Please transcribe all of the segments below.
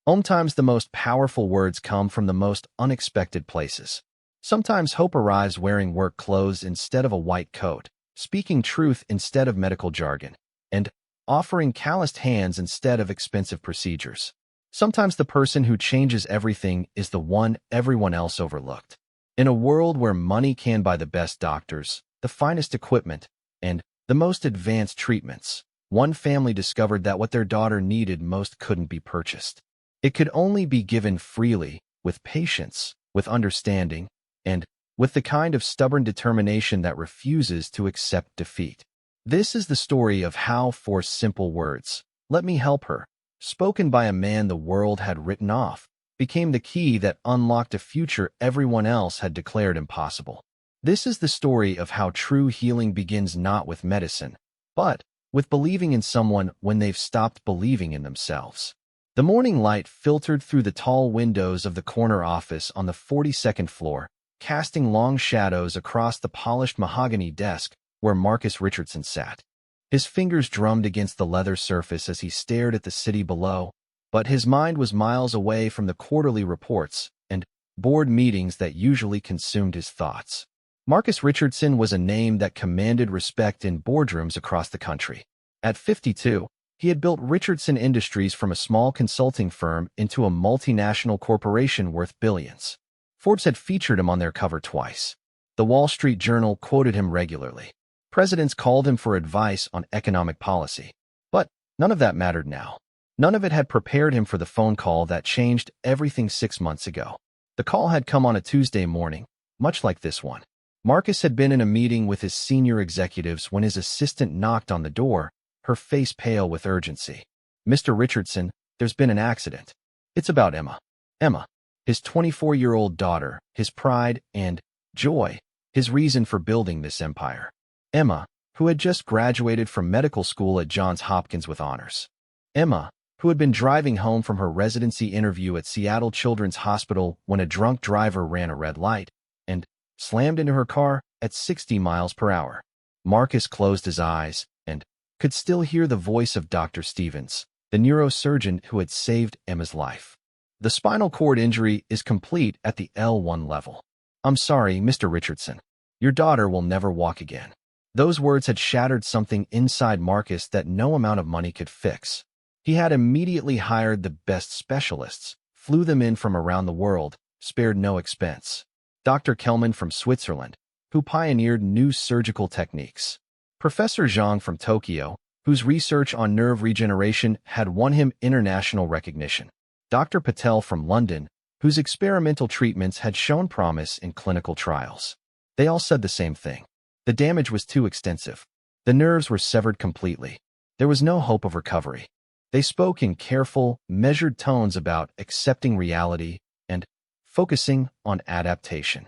Sometimes the most powerful words come from the most unexpected places. Sometimes hope arrives wearing work clothes instead of a white coat, speaking truth instead of medical jargon, and offering calloused hands instead of expensive procedures. Sometimes the person who changes everything is the one everyone else overlooked. In a world where money can buy the best doctors, the finest equipment, and the most advanced treatments, one family discovered that what their daughter needed most couldn't be purchased. It could only be given freely, with patience, with understanding, and with the kind of stubborn determination that refuses to accept defeat. This is the story of how 4 simple words, "Let me help her," spoken by a man the world had written off, became the key that unlocked a future everyone else had declared impossible. This is the story of how true healing begins not with medicine, but with believing in someone when they've stopped believing in themselves. The morning light filtered through the tall windows of the corner office on the 42nd floor, casting long shadows across the polished mahogany desk where Marcus Richardson sat. His fingers drummed against the leather surface as he stared at the city below, but his mind was miles away from the quarterly reports and board meetings that usually consumed his thoughts. Marcus Richardson was a name that commanded respect in boardrooms across the country. At 52, he had built Richardson Industries from a small consulting firm into a multinational corporation worth billions. Forbes had featured him on their cover twice. The Wall Street Journal quoted him regularly. Presidents called him for advice on economic policy. But none of that mattered now. None of it had prepared him for the phone call that changed everything 6 months ago. The call had come on a Tuesday morning, much like this one. Marcus had been in a meeting with his senior executives when his assistant knocked on the door, her face pale with urgency. "Mr. Richardson, there's been an accident. It's about Emma." Emma, his 24-year-old daughter, his pride and joy, his reason for building this empire. Emma, who had just graduated from medical school at Johns Hopkins with honors. Emma, who had been driving home from her residency interview at Seattle Children's Hospital when a drunk driver ran a red light and slammed into her car at 60 miles per hour. Marcus closed his eyes and could still hear the voice of Dr. Stevens, the neurosurgeon who had saved Emma's life. "The spinal cord injury is complete at the L1 level. I'm sorry, Mr. Richardson. Your daughter will never walk again." Those words had shattered something inside Marcus that no amount of money could fix. He had immediately hired the best specialists, flew them in from around the world, spared no expense. Dr. Kelman from Switzerland, who pioneered new surgical techniques. Professor Zhang from Tokyo, whose research on nerve regeneration had won him international recognition. Dr. Patel from London, whose experimental treatments had shown promise in clinical trials. They all said the same thing. The damage was too extensive. The nerves were severed completely. There was no hope of recovery. They spoke in careful, measured tones about accepting reality and focusing on adaptation.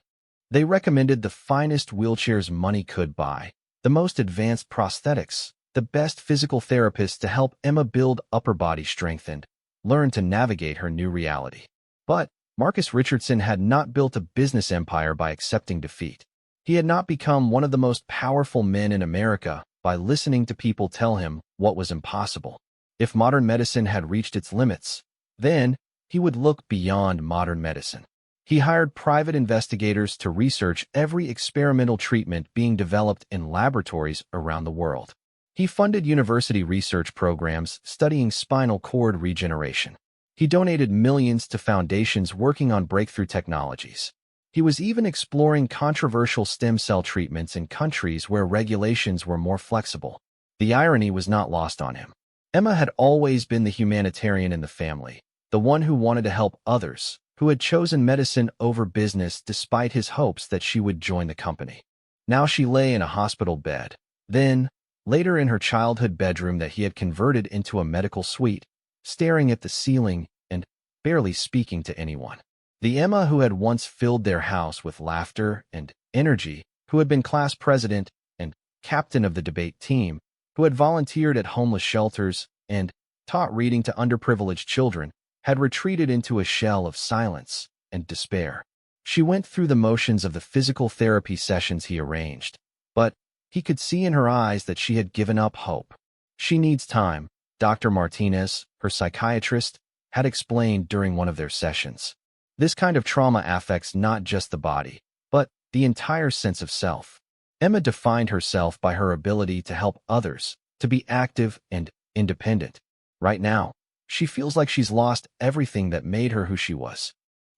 They recommended the finest wheelchairs money could buy, the most advanced prosthetics, the best physical therapists to help Emma build upper body strength and learn to navigate her new reality. But Marcus Richardson had not built a business empire by accepting defeat. He had not become one of the most powerful men in America by listening to people tell him what was impossible. If modern medicine had reached its limits, then he would look beyond modern medicine. He hired private investigators to research every experimental treatment being developed in laboratories around the world. He funded university research programs studying spinal cord regeneration. He donated millions to foundations working on breakthrough technologies. He was even exploring controversial stem cell treatments in countries where regulations were more flexible. The irony was not lost on him. Emma had always been the humanitarian in the family, the one who wanted to help others, who had chosen medicine over business despite his hopes that she would join the company. Now she lay in a hospital bed, then, later in her childhood bedroom that he had converted into a medical suite, staring at the ceiling and barely speaking to anyone. The Emma who had once filled their house with laughter and energy, who had been class president and captain of the debate team, who had volunteered at homeless shelters and taught reading to underprivileged children, had retreated into a shell of silence and despair. She went through the motions of the physical therapy sessions he arranged, but he could see in her eyes that she had given up hope. "She needs time," Dr. Martinez, her psychiatrist, had explained during one of their sessions. This kind of trauma affects not just the body, but the entire sense of self. Emma defined herself by her ability to help others, to be active and independent. Right now, she feels like she's lost everything that made her who she was.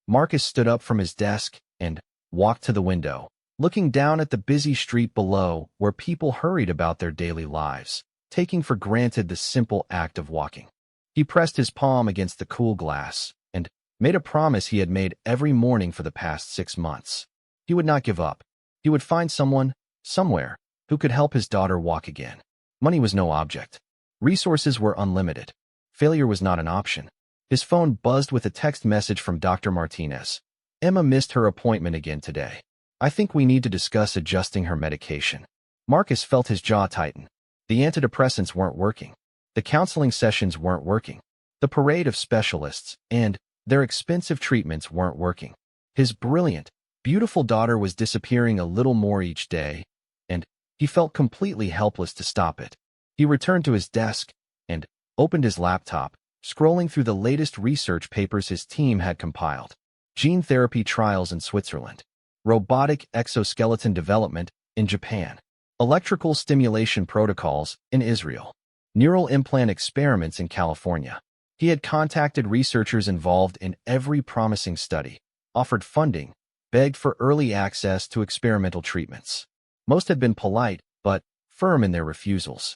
Marcus stood up from his desk and walked to the window, looking down at the busy street below where people hurried about their daily lives, taking for granted the simple act of walking. He pressed his palm against the cool glass and made a promise he had made every morning for the past 6 months. He would not give up. He would find someone, somewhere, who could help his daughter walk again. Money was no object. Resources were unlimited. Failure was not an option. His phone buzzed with a text message from Dr. Martinez. Emma missed her appointment again today. I think we need to discuss adjusting her medication. Marcus felt his jaw tighten. The antidepressants weren't working. The counseling sessions weren't working. The parade of specialists and their expensive treatments weren't working. His brilliant, beautiful daughter was disappearing a little more each day, and he felt completely helpless to stop it. He returned to his desk and opened his laptop, scrolling through the latest research papers his team had compiled. Gene therapy trials in Switzerland. Robotic exoskeleton development in Japan. Electrical stimulation protocols in Israel. Neural implant experiments in California. He had contacted researchers involved in every promising study, offered funding, begged for early access to experimental treatments. Most had been polite, but firm in their refusals.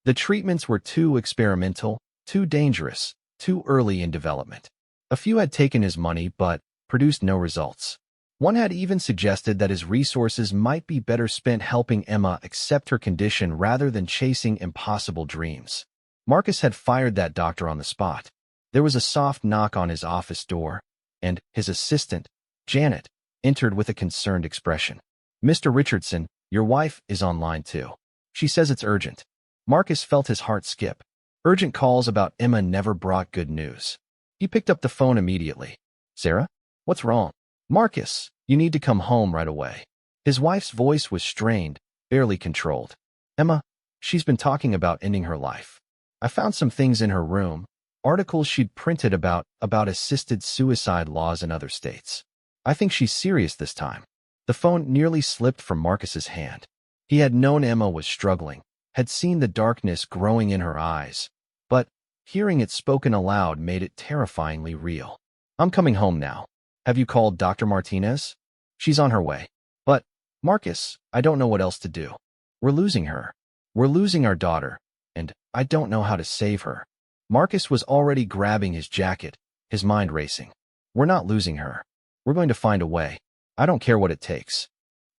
The treatments were too experimental, too dangerous, too early in development. A few had taken his money but produced no results. One had even suggested that his resources might be better spent helping Emma accept her condition rather than chasing impossible dreams. Marcus had fired that doctor on the spot. There was a soft knock on his office door, and his assistant, Janet, entered with a concerned expression. "Mr. Richardson, your wife is on line 2. She says it's urgent." Marcus felt his heart skip. Urgent calls about Emma never brought good news. He picked up the phone immediately. "Sarah? What's wrong?" "Marcus, you need to come home right away." His wife's voice was strained, barely controlled. "Emma, she's been talking about ending her life. I found some things in her room, articles she'd printed about assisted suicide laws in other states. I think she's serious this time." The phone nearly slipped from Marcus's hand. He had known Emma was struggling, had seen the darkness growing in her eyes, but hearing it spoken aloud made it terrifyingly real. "I'm coming home now. Have you called Dr. Martinez?" "She's on her way." "But, Marcus, I don't know what else to do. We're losing her. We're losing our daughter, and I don't know how to save her." Marcus was already grabbing his jacket, his mind racing. "We're not losing her. We're going to find a way. I don't care what it takes."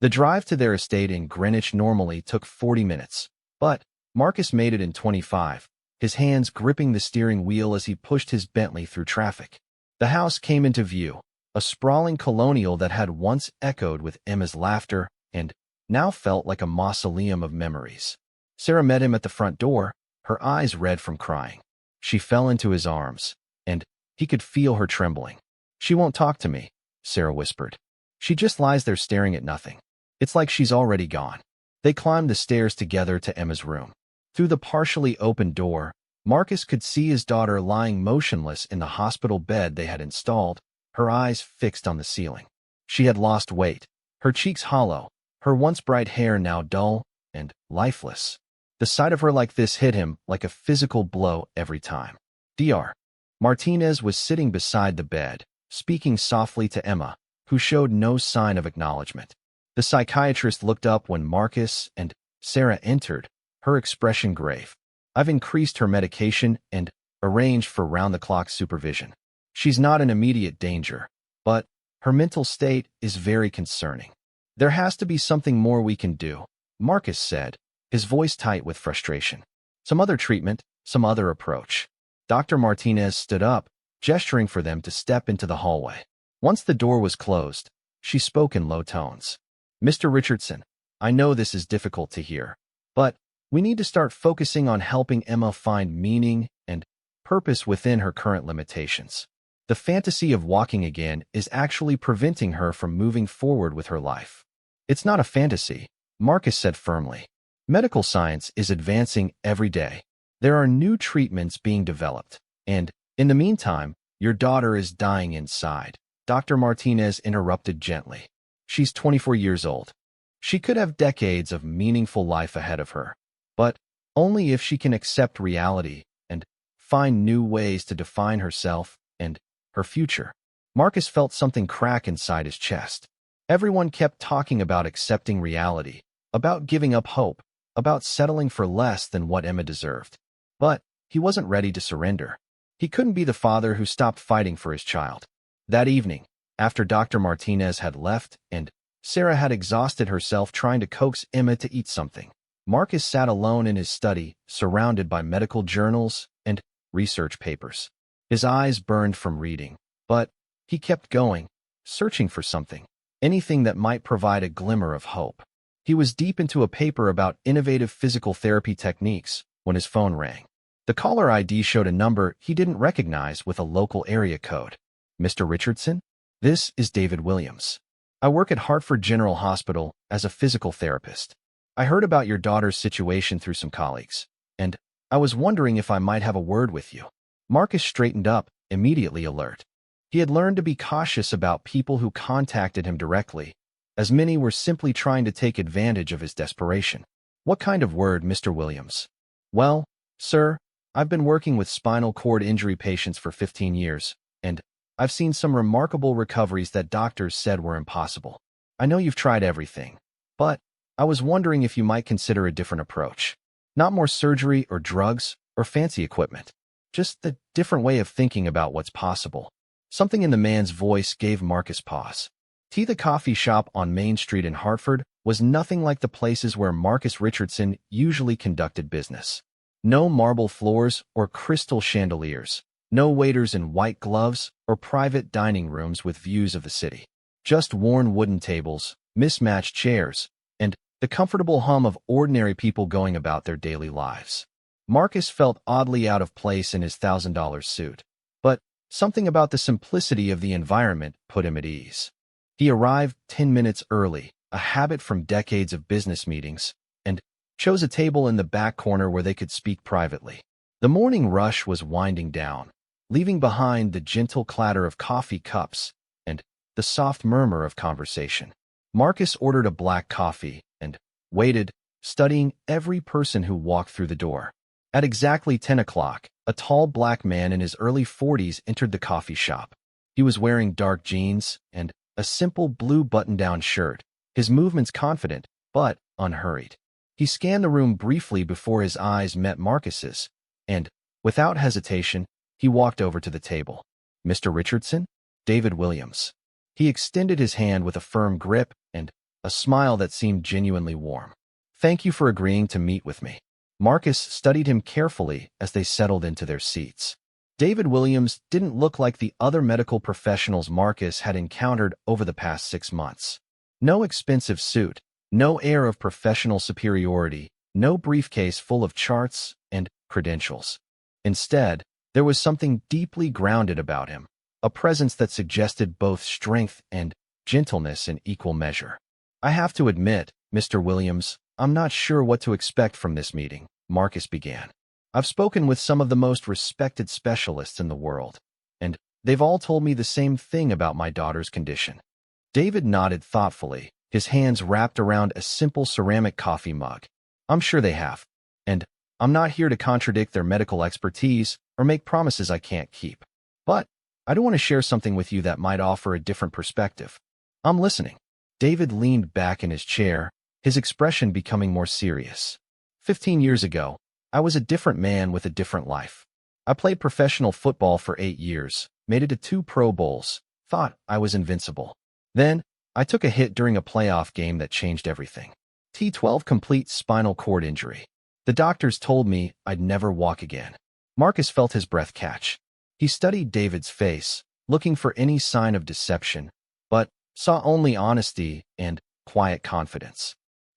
The drive to their estate in Greenwich normally took 40 minutes, but Marcus made it in 25, his hands gripping the steering wheel as he pushed his Bentley through traffic. The house came into view, a sprawling colonial that had once echoed with Emma's laughter and now felt like a mausoleum of memories. Sarah met him at the front door, her eyes red from crying. She fell into his arms, and he could feel her trembling. "She won't talk to me," Sarah whispered. "She just lies there staring at nothing. It's like she's already gone." They climbed the stairs together to Emma's room. Through the partially open door, Marcus could see his daughter lying motionless in the hospital bed they had installed, her eyes fixed on the ceiling. She had lost weight, her cheeks hollow, her once bright hair now dull and lifeless. The sight of her like this hit him like a physical blow every time. Dr. Martinez was sitting beside the bed, speaking softly to Emma, who showed no sign of acknowledgement. The psychiatrist looked up when Marcus and Sarah entered, her expression grave. "I've increased her medication and arranged for round-the-clock supervision. She's not in immediate danger, but her mental state is very concerning. There has to be something more we can do," Marcus said, his voice tight with frustration. "Some other treatment, some other approach." Dr. Martinez stood up, gesturing for them to step into the hallway. Once the door was closed, she spoke in low tones. "Mr. Richardson, I know this is difficult to hear, but we need to start focusing on helping Emma find meaning and purpose within her current limitations. The fantasy of walking again is actually preventing her from moving forward with her life." "It's not a fantasy," Marcus said firmly. "Medical science is advancing every day. There are new treatments being developed, and, in the meantime, Your daughter is dying inside. Dr. Martinez interrupted gently. She's 24 years old. She could have decades of meaningful life ahead of her, but only if she can accept reality and find new ways to define herself and her future. Marcus felt something crack inside his chest. Everyone kept talking about accepting reality, about giving up hope, about settling for less than what Emma deserved. But he wasn't ready to surrender. He couldn't be the father who stopped fighting for his child. That evening, after Dr. Martinez had left and Sarah had exhausted herself trying to coax Emma to eat something, Marcus sat alone in his study, surrounded by medical journals and research papers. His eyes burned from reading, but he kept going, searching for something, anything that might provide a glimmer of hope. He was deep into a paper about innovative physical therapy techniques when his phone rang. The caller ID showed a number he didn't recognize with a local area code. Mr. Richardson? This is David Williams. I work at Hartford General Hospital as a physical therapist. I heard about your daughter's situation through some colleagues, and I was wondering if I might have a word with you. Marcus straightened up, immediately alert. He had learned to be cautious about people who contacted him directly, as many were simply trying to take advantage of his desperation. What kind of word, Mr. Williams? Well, sir, I've been working with spinal cord injury patients for 15 years, and I've seen some remarkable recoveries that doctors said were impossible. I know you've tried everything, but I was wondering if you might consider a different approach. Not more surgery or drugs or fancy equipment. Just the different way of thinking about what's possible. Something in the man's voice gave Marcus pause. The coffee shop on Main Street in Hartford was nothing like the places where Marcus Richardson usually conducted business. No marble floors or crystal chandeliers. No waiters in white gloves or private dining rooms with views of the city. Just worn wooden tables, mismatched chairs, and the comfortable hum of ordinary people going about their daily lives. Marcus felt oddly out of place in his $1,000 suit, but something about the simplicity of the environment put him at ease. He arrived 10 minutes early, a habit from decades of business meetings, and chose a table in the back corner where they could speak privately. The morning rush was winding down, leaving behind the gentle clatter of coffee cups and the soft murmur of conversation. Marcus ordered a black coffee and waited, studying every person who walked through the door. At exactly 10 o'clock, a tall black man in his early 40s entered the coffee shop. He was wearing dark jeans and a simple blue button-down shirt, his movements confident but unhurried. He scanned the room briefly before his eyes met Marcus's, and, without hesitation, he walked over to the table. Mr. Richardson? David Williams. He extended his hand with a firm grip and a smile that seemed genuinely warm. Thank you for agreeing to meet with me. Marcus studied him carefully as they settled into their seats. David Williams didn't look like the other medical professionals Marcus had encountered over the past 6 months. No expensive suit, no air of professional superiority, no briefcase full of charts and credentials. Instead, there was something deeply grounded about him, a presence that suggested both strength and gentleness in equal measure. I have to admit, Mr. Williams, I'm not sure what to expect from this meeting, Marcus began. I've spoken with some of the most respected specialists in the world, and they've all told me the same thing about my daughter's condition. David nodded thoughtfully, his hands wrapped around a simple ceramic coffee mug. I'm sure they have, and I'm not here to contradict their medical expertise or make promises I can't keep. But I do want to share something with you that might offer a different perspective. I'm listening. David leaned back in his chair, his expression becoming more serious. 15 years ago, I was a different man with a different life. I played professional football for 8 years, made it to 2 Pro Bowls, thought I was invincible. Then, I took a hit during a playoff game that changed everything. T12 complete spinal cord injury. The doctors told me I'd never walk again. Marcus felt his breath catch. He studied David's face, looking for any sign of deception, but saw only honesty and quiet confidence.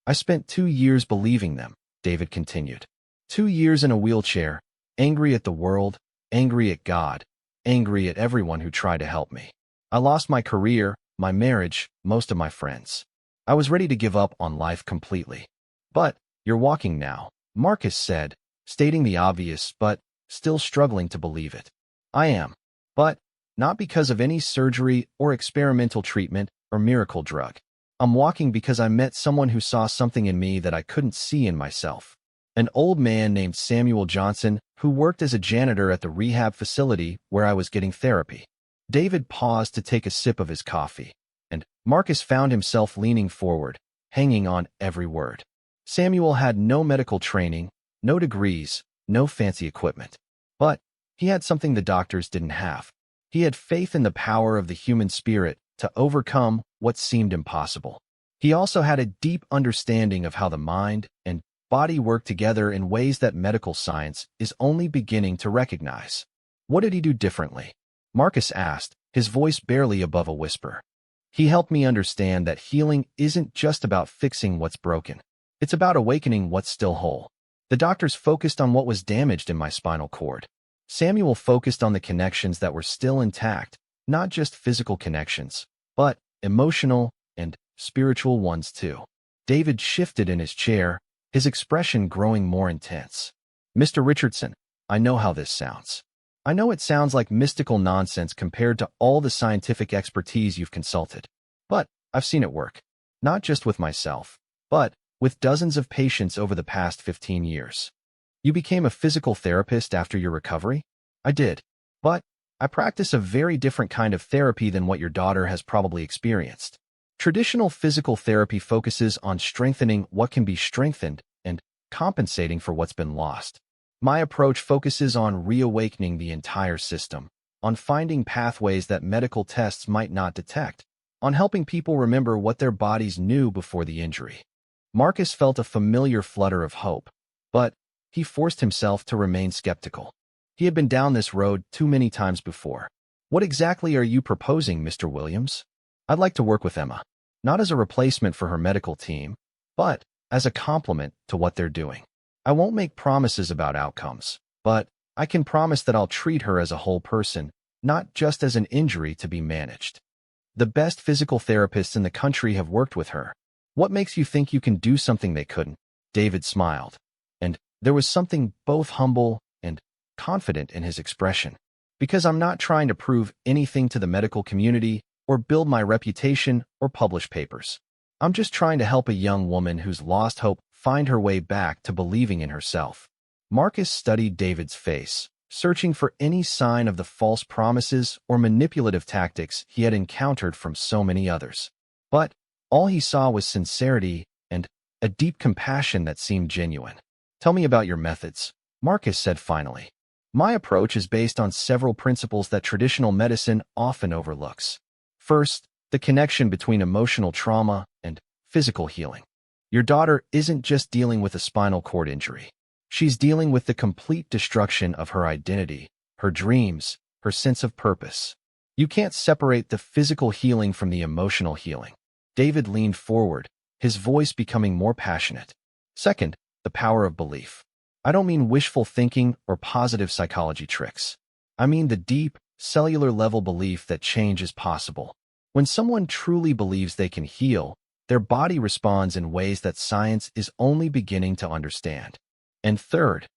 I spent 2 years believing them, David continued. 2 years in a wheelchair, angry at the world, angry at God, angry at everyone who tried to help me. I lost my career, my marriage, most of my friends. I was ready to give up on life completely. But you're walking now, Marcus said, stating the obvious but still struggling to believe it. I am. But not because of any surgery or experimental treatment or miracle drug. I'm walking because I met someone who saw something in me that I couldn't see in myself. An old man named Samuel Johnson who worked as a janitor at the rehab facility where I was getting therapy. David paused to take a sip of his coffee, and Marcus found himself leaning forward, hanging on every word. Samuel had no medical training, no degrees, no fancy equipment. But he had something the doctors didn't have. He had faith in the power of the human spirit to overcome what seemed impossible. He also had a deep understanding of how the mind and body work together in ways that medical science is only beginning to recognize. What did he do differently? Marcus asked, his voice barely above a whisper. He helped me understand that healing isn't just about fixing what's broken. It's about awakening what's still whole. The doctors focused on what was damaged in my spinal cord. Samuel focused on the connections that were still intact, not just physical connections, but emotional and spiritual ones too. David shifted in his chair, his expression growing more intense. Mr. Richardson, I know how this sounds. I know it sounds like mystical nonsense compared to all the scientific expertise you've consulted. But I've seen it work. Not just with myself, but with dozens of patients over the past 15 years. You became a physical therapist after your recovery? I did. But I practice a very different kind of therapy than what your daughter has probably experienced. Traditional physical therapy focuses on strengthening what can be strengthened and compensating for what's been lost. My approach focuses on reawakening the entire system, on finding pathways that medical tests might not detect, on helping people remember what their bodies knew before the injury. Marcus felt a familiar flutter of hope, but he forced himself to remain skeptical. He had been down this road too many times before. What exactly are you proposing, Mr. Williams? I'd like to work with Emma, not as a replacement for her medical team, but as a complement to what they're doing. I won't make promises about outcomes, but I can promise that I'll treat her as a whole person, not just as an injury to be managed. The best physical therapists in the country have worked with her. What makes you think you can do something they couldn't? David smiled, and there was something both humble and confident in his expression. Because I'm not trying to prove anything to the medical community or build my reputation or publish papers. I'm just trying to help a young woman who's lost hope find her way back to believing in herself. Marcus studied David's face, searching for any sign of the false promises or manipulative tactics he had encountered from so many others. But all he saw was sincerity and a deep compassion that seemed genuine. Tell me about your methods, Marcus said finally. My approach is based on several principles that traditional medicine often overlooks. First, the connection between emotional trauma and physical healing. Your daughter isn't just dealing with a spinal cord injury. She's dealing with the complete destruction of her identity, her dreams, her sense of purpose. You can't separate the physical healing from the emotional healing. David leaned forward, his voice becoming more passionate. Second, the power of belief. I don't mean wishful thinking or positive psychology tricks. I mean the deep, cellular-level belief that change is possible. When someone truly believes they can heal, their body responds in ways that science is only beginning to understand. And third,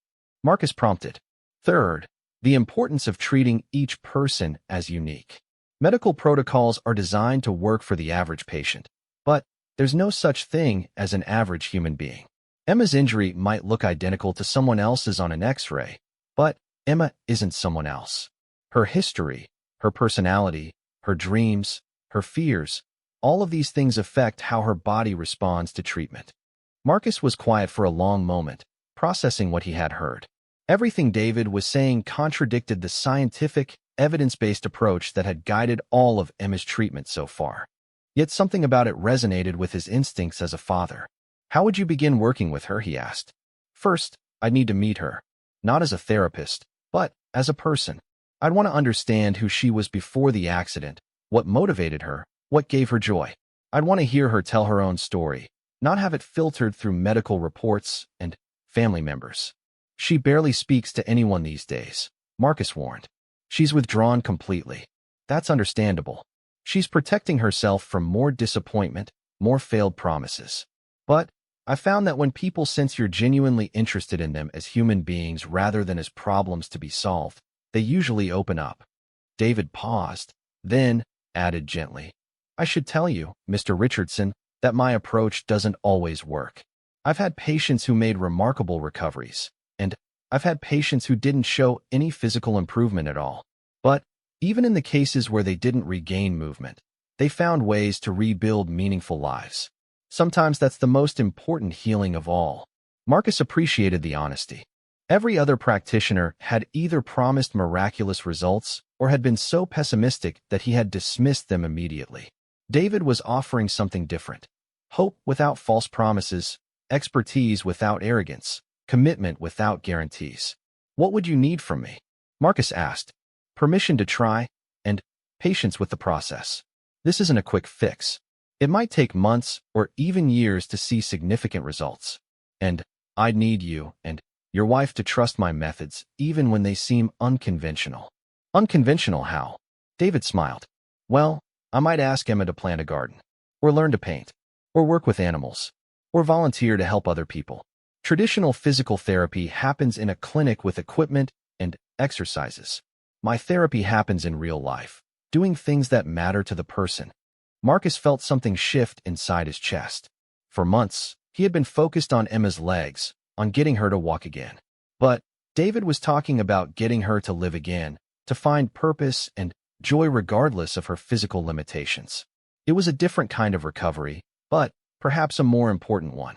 Marcus prompted, third, the importance of treating each person as unique. Medical protocols are designed to work for the average patient, but there's no such thing as an average human being. Emma's injury might look identical to someone else's on an X-ray, but Emma isn't someone else. Her history, her personality, her dreams, her fears, all of these things affect how her body responds to treatment. Marcus was quiet for a long moment, processing what he had heard. Everything David was saying contradicted the scientific, evidence-based approach that had guided all of Emma's treatment so far. Yet something about it resonated with his instincts as a father. How would you begin working with her, he asked. First, I'd need to meet her, not as a therapist, but as a person. I'd want to understand who she was before the accident, what motivated her, what gave her joy. I'd want to hear her tell her own story, not have it filtered through medical reports and family members. She barely speaks to anyone these days, Marcus warned. She's withdrawn completely. That's understandable. She's protecting herself from more disappointment, more failed promises. But I found that when people sense you're genuinely interested in them as human beings rather than as problems to be solved, they usually open up. David paused, then added gently, I should tell you, Mr. Richardson, that my approach doesn't always work. I've had patients who made remarkable recoveries, and I've had patients who didn't show any physical improvement at all. But even in the cases where they didn't regain movement, they found ways to rebuild meaningful lives. Sometimes that's the most important healing of all. Marcus appreciated the honesty. Every other practitioner had either promised miraculous results or had been so pessimistic that he had dismissed them immediately. David was offering something different. Hope without false promises, expertise without arrogance, commitment without guarantees. What would you need from me? Marcus asked. Permission to try, and patience with the process. This isn't a quick fix. It might take months or even years to see significant results. And I'd need you and your wife to trust my methods even when they seem unconventional. Unconventional how? David smiled. Well, I might ask Emma to plant a garden, or learn to paint, or work with animals, or volunteer to help other people. Traditional physical therapy happens in a clinic with equipment and exercises. My therapy happens in real life, doing things that matter to the person. Marcus felt something shift inside his chest. For months, he had been focused on Emma's legs, on getting her to walk again. But David was talking about getting her to live again, to find purpose and joy regardless of her physical limitations. It was a different kind of recovery, but perhaps a more important one.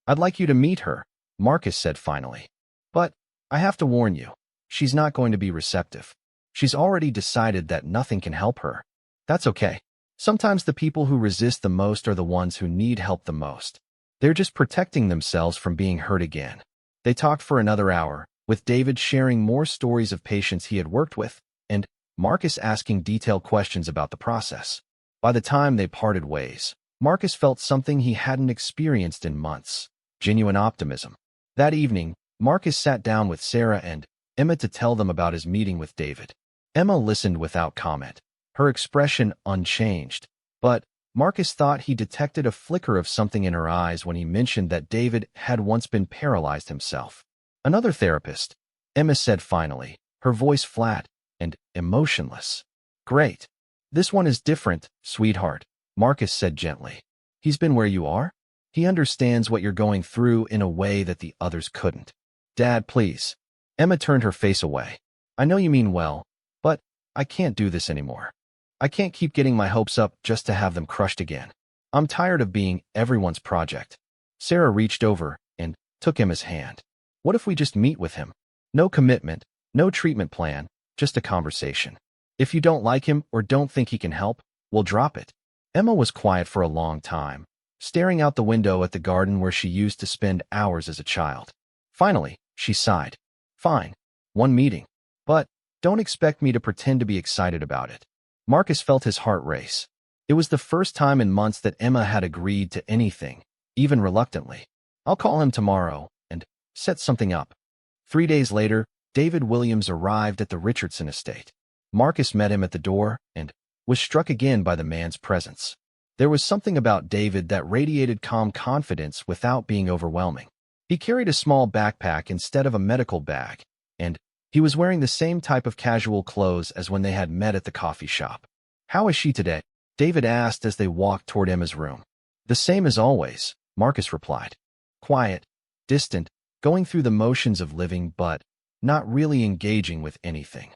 I'd like you to meet her, Marcus said finally. But I have to warn you, she's not going to be receptive. She's already decided that nothing can help her. That's okay. Sometimes the people who resist the most are the ones who need help the most. They're just protecting themselves from being hurt again. They talked for another hour, with David sharing more stories of patients he had worked with, and Marcus asking detailed questions about the process. By the time they parted ways, Marcus felt something he hadn't experienced in months: genuine optimism. That evening, Marcus sat down with Sarah and Emma to tell them about his meeting with David. Emma listened without comment, her expression unchanged, but Marcus thought he detected a flicker of something in her eyes when he mentioned that David had once been paralyzed himself. Another therapist, Emma said finally, her voice flat and emotionless. Great. This one is different, sweetheart, Marcus said gently. He's been where you are. He understands what you're going through in a way that the others couldn't. Dad, please. Emma turned her face away. I know you mean well, but I can't do this anymore. I can't keep getting my hopes up just to have them crushed again. I'm tired of being everyone's project. Sarah reached over and took Emma's hand. What if we just meet with him? No commitment, no treatment plan, just a conversation. If you don't like him or don't think he can help, we'll drop it. Emma was quiet for a long time, staring out the window at the garden where she used to spend hours as a child. Finally, she sighed. Fine, one meeting. But don't expect me to pretend to be excited about it. Marcus felt his heart race. It was the first time in months that Emma had agreed to anything, even reluctantly. I'll call him tomorrow and set something up. 3 days later, David Williams arrived at the Richardson estate. Marcus met him at the door and was struck again by the man's presence. There was something about David that radiated calm confidence without being overwhelming. He carried a small backpack instead of a medical bag, and he was wearing the same type of casual clothes as when they had met at the coffee shop. How is she today? David asked as they walked toward Emma's room. The same as always, Marcus replied. Quiet, distant, going through the motions of living but not really engaging with anything.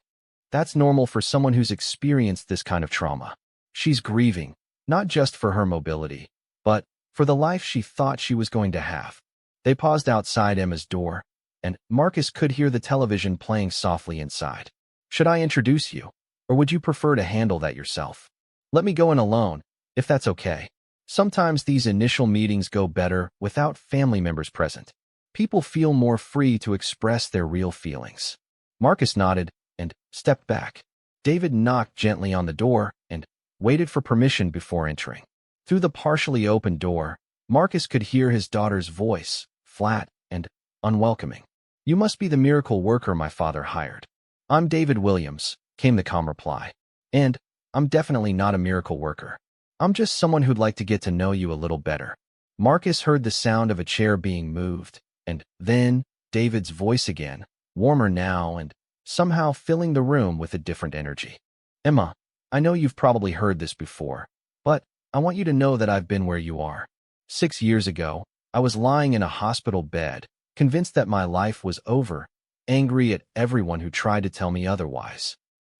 That's normal for someone who's experienced this kind of trauma. She's grieving, not just for her mobility, but for the life she thought she was going to have. They paused outside Emma's door, and Marcus could hear the television playing softly inside. Should I introduce you, or would you prefer to handle that yourself? Let me go in alone, if that's okay. Sometimes these initial meetings go better without family members present. People feel more free to express their real feelings. Marcus nodded and stepped back. David knocked gently on the door and waited for permission before entering. Through the partially open door, Marcus could hear his daughter's voice, flat and unwelcoming. You must be the miracle worker my father hired. I'm David Williams, came the calm reply. And I'm definitely not a miracle worker. I'm just someone who'd like to get to know you a little better. Marcus heard the sound of a chair being moved, and then David's voice again, warmer now and somehow filling the room with a different energy. Emma, I know you've probably heard this before, but I want you to know that I've been where you are. 6 years ago, I was lying in a hospital bed, convinced that my life was over, angry at everyone who tried to tell me otherwise.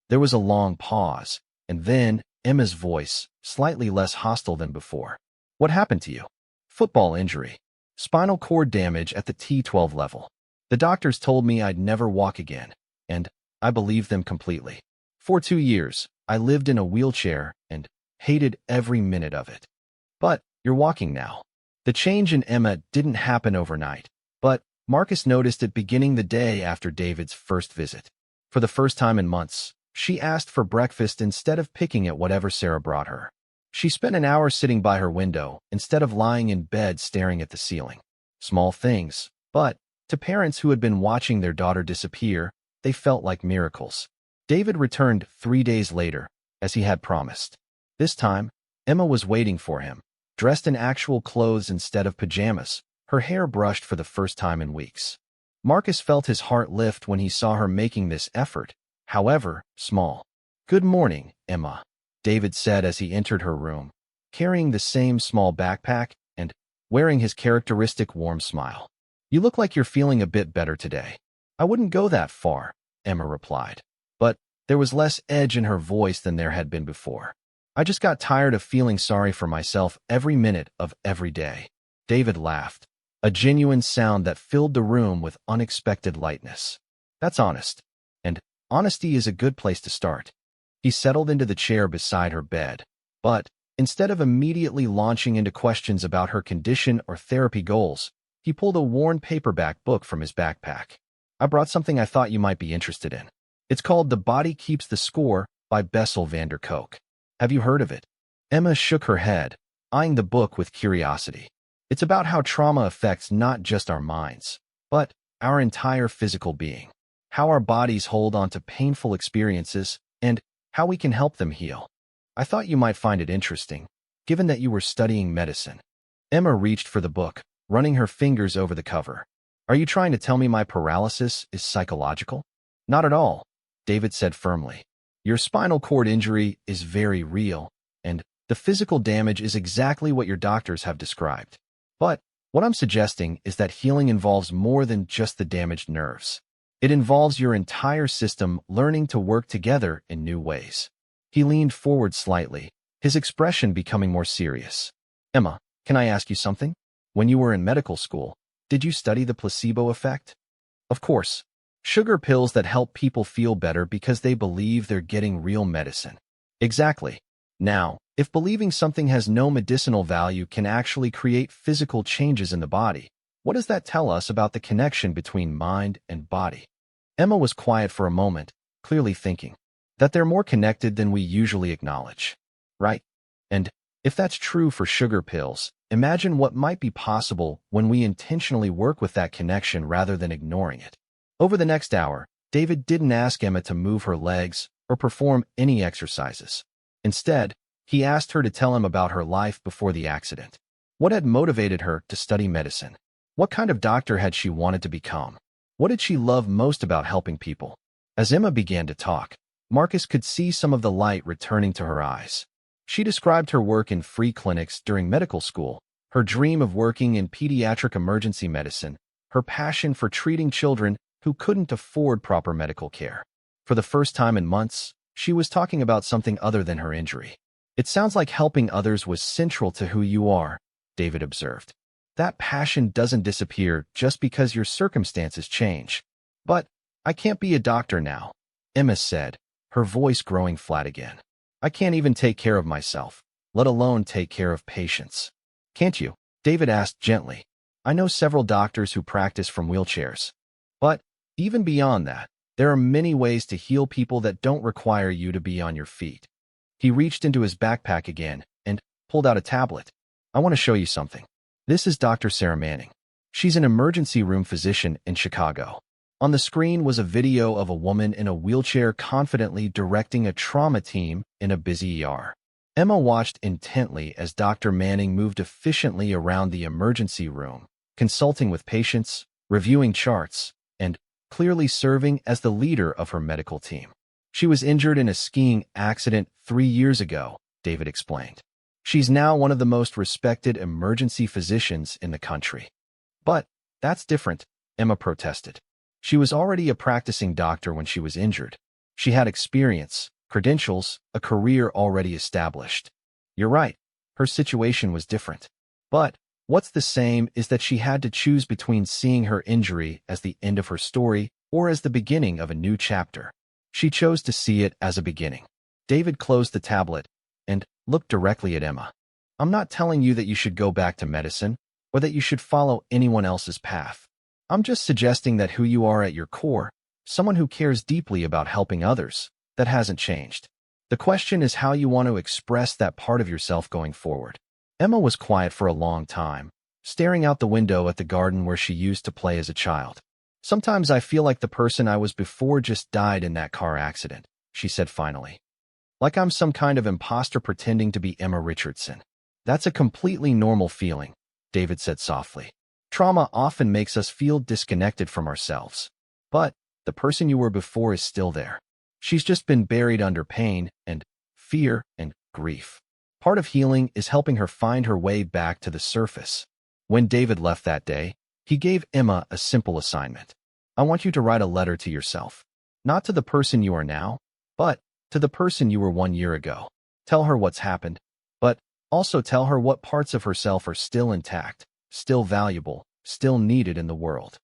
There was a long pause, and then Emma's voice, slightly less hostile than before. What happened to you? Football injury. Spinal cord damage at the T12 level. The doctors told me I'd never walk again, and I believed them completely. For 2 years, I lived in a wheelchair and hated every minute of it. But you're walking now. The change in Emma didn't happen overnight, but Marcus noticed it beginning the day after David's first visit. For the first time in months, she asked for breakfast instead of picking at whatever Sarah brought her. She spent an hour sitting by her window instead of lying in bed staring at the ceiling. Small things, but to parents who had been watching their daughter disappear, they felt like miracles. David returned 3 days later, as he had promised. This time, Emma was waiting for him, dressed in actual clothes instead of pajamas, her hair brushed for the first time in weeks. Marcus felt his heart lift when he saw her making this effort, however small. "Good morning, Emma," David said as he entered her room, carrying the same small backpack and wearing his characteristic warm smile. "You look like you're feeling a bit better today." "I wouldn't go that far," Emma replied, but there was less edge in her voice than there had been before. "I just got tired of feeling sorry for myself every minute of every day." David laughed, a genuine sound that filled the room with unexpected lightness. "That's honest, and honesty is a good place to start." He settled into the chair beside her bed, but instead of immediately launching into questions about her condition or therapy goals, he pulled a worn paperback book from his backpack. "I brought something I thought you might be interested in. It's called The Body Keeps the Score by Bessel van der Kolk. Have you heard of it?" Emma shook her head, eyeing the book with curiosity. "It's about how trauma affects not just our minds, but our entire physical being, how our bodies hold on to painful experiences, and how we can help them heal. I thought you might find it interesting, given that you were studying medicine." Emma reached for the book, running her fingers over the cover. "Are you trying to tell me my paralysis is psychological?" "Not at all," David said firmly. "Your spinal cord injury is very real, and the physical damage is exactly what your doctors have described. But what I'm suggesting is that healing involves more than just the damaged nerves. It involves your entire system learning to work together in new ways." He leaned forward slightly, his expression becoming more serious. "Emma, can I ask you something? When you were in medical school, did you study the placebo effect?" "Of course. Sugar pills that help people feel better because they believe they're getting real medicine." "Exactly. Now, if believing something has no medicinal value can actually create physical changes in the body, what does that tell us about the connection between mind and body?" Emma was quiet for a moment, clearly thinking. "That they're more connected than we usually acknowledge. Right? And if that's true for sugar pills, imagine what might be possible when we intentionally work with that connection rather than ignoring it." Over the next hour, David didn't ask Emma to move her legs or perform any exercises. Instead, he asked her to tell him about her life before the accident. What had motivated her to study medicine? What kind of doctor had she wanted to become? What did she love most about helping people? As Emma began to talk, Marcus could see some of the light returning to her eyes. She described her work in free clinics during medical school, her dream of working in pediatric emergency medicine, her passion for treating children who couldn't afford proper medical care. For the first time in months, she was talking about something other than her injury. "It sounds like helping others was central to who you are," David observed. "That passion doesn't disappear just because your circumstances change." "But I can't be a doctor now," Emma said, her voice growing flat again. "I can't even take care of myself, let alone take care of patients." "Can't you?" David asked gently. "I know several doctors who practice from wheelchairs. But even beyond that, there are many ways to heal people that don't require you to be on your feet." He reached into his backpack again and pulled out a tablet. "I want to show you something. This is Dr. Sarah Manning. She's an emergency room physician in Chicago." On the screen was a video of a woman in a wheelchair confidently directing a trauma team in a busy ER. Emma watched intently as Dr. Manning moved efficiently around the emergency room, consulting with patients, reviewing charts, and clearly serving as the leader of her medical team. She was injured in a skiing accident 3 years ago, David explained. She's now one of the most respected emergency physicians in the country. But that's different, Emma protested. She was already a practicing doctor when she was injured. She had experience, credentials, a career already established. You're right, her situation was different. But what's the same is that she had to choose between seeing her injury as the end of her story or as the beginning of a new chapter. She chose to see it as a beginning. David closed the tablet and looked directly at Emma. I'm not telling you that you should go back to medicine or that you should follow anyone else's path. I'm just suggesting that who you are at your core, someone who cares deeply about helping others, that hasn't changed. The question is how you want to express that part of yourself going forward. Emma was quiet for a long time, staring out the window at the garden where she used to play as a child. Sometimes I feel like the person I was before just died in that car accident, she said finally. Like I'm some kind of imposter pretending to be Emma Richardson. That's a completely normal feeling, David said softly. Trauma often makes us feel disconnected from ourselves. But the person you were before is still there. She's just been buried under pain and fear and grief. Part of healing is helping her find her way back to the surface. When David left that day, he gave Emma a simple assignment. I want you to write a letter to yourself. Not to the person you are now, but to the person you were 1 year ago. Tell her what's happened, but also tell her what parts of herself are still intact, still valuable, still needed in the world.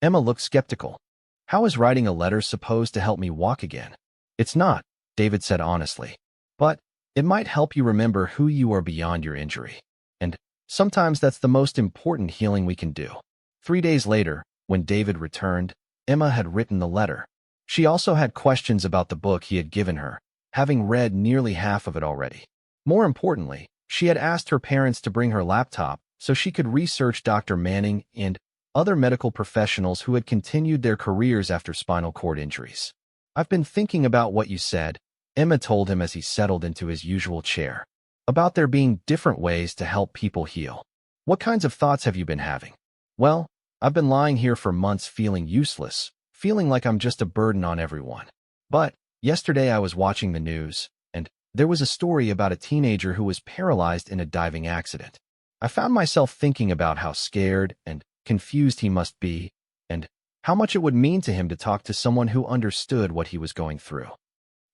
Emma looked skeptical. How is writing a letter supposed to help me walk again? It's not, David said honestly. But it might help you remember who you are beyond your injury. And sometimes that's the most important healing we can do. 3 days later, when David returned, Emma had written the letter. She also had questions about the book he had given her, having read nearly half of it already. More importantly, she had asked her parents to bring her laptop so she could research Dr. Manning and other medical professionals who had continued their careers after spinal cord injuries. I've been thinking about what you said, Emma told him as he settled into his usual chair, about there being different ways to help people heal. What kinds of thoughts have you been having? Well, I've been lying here for months feeling useless, feeling like I'm just a burden on everyone. But yesterday I was watching the news, and there was a story about a teenager who was paralyzed in a diving accident. I found myself thinking about how scared and confused he must be, and how much it would mean to him to talk to someone who understood what he was going through.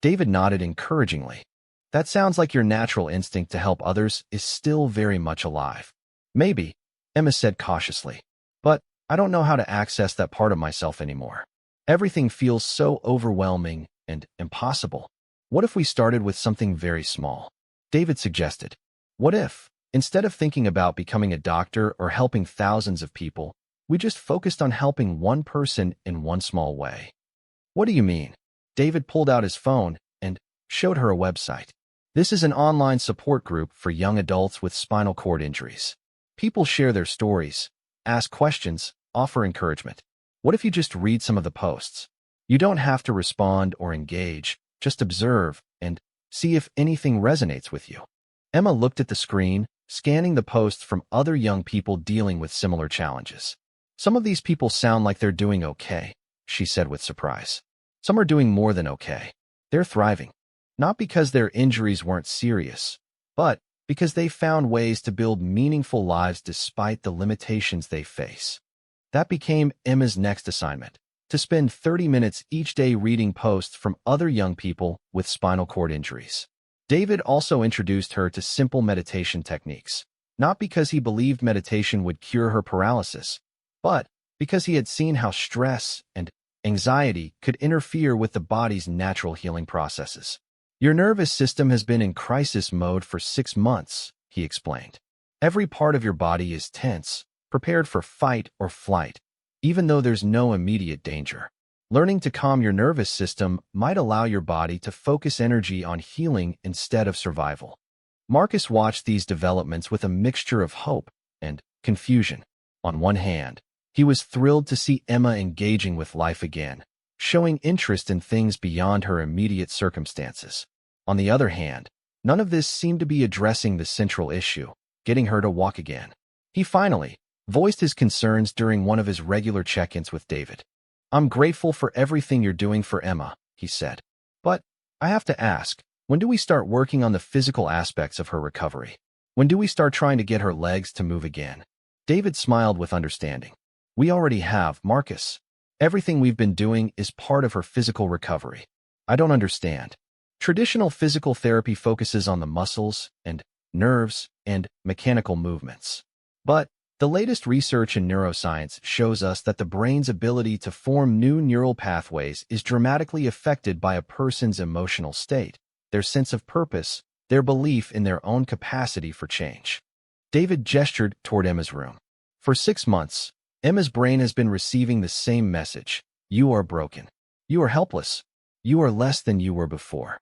David nodded encouragingly. That sounds like your natural instinct to help others is still very much alive. Maybe, Emma said cautiously, but I don't know how to access that part of myself anymore. Everything feels so overwhelming and impossible. What if we started with something very small? David suggested. What if, instead of thinking about becoming a doctor or helping thousands of people, we just focused on helping one person in one small way? What do you mean? David pulled out his phone and showed her a website. This is an online support group for young adults with spinal cord injuries. People share their stories, ask questions, offer encouragement. What if you just read some of the posts? You don't have to respond or engage, just observe and see if anything resonates with you. Emma looked at the screen, scanning the posts from other young people dealing with similar challenges. Some of these people sound like they're doing okay, she said with surprise. Some are doing more than okay. They're thriving. Not because their injuries weren't serious, but because they found ways to build meaningful lives despite the limitations they face. That became Emma's next assignment, to spend 30 minutes each day reading posts from other young people with spinal cord injuries. David also introduced her to simple meditation techniques, not because he believed meditation would cure her paralysis, but because he had seen how stress and anxiety could interfere with the body's natural healing processes. Your nervous system has been in crisis mode for 6 months, he explained. Every part of your body is tense, prepared for fight or flight, even though there's no immediate danger. Learning to calm your nervous system might allow your body to focus energy on healing instead of survival. Marcus watched these developments with a mixture of hope and confusion. On one hand, he was thrilled to see Emma engaging with life again, showing interest in things beyond her immediate circumstances. On the other hand, none of this seemed to be addressing the central issue, getting her to walk again. He finally voiced his concerns during one of his regular check-ins with David. I'm grateful for everything you're doing for Emma, he said. But I have to ask, when do we start working on the physical aspects of her recovery? When do we start trying to get her legs to move again? David smiled with understanding. We already have, Marcus. Everything we've been doing is part of her physical recovery. I don't understand. Traditional physical therapy focuses on the muscles and nerves and mechanical movements. But the latest research in neuroscience shows us that the brain's ability to form new neural pathways is dramatically affected by a person's emotional state, their sense of purpose, their belief in their own capacity for change. David gestured toward Emma's room. For 6 months, Emma's brain has been receiving the same message. You are broken. You are helpless. You are less than you were before.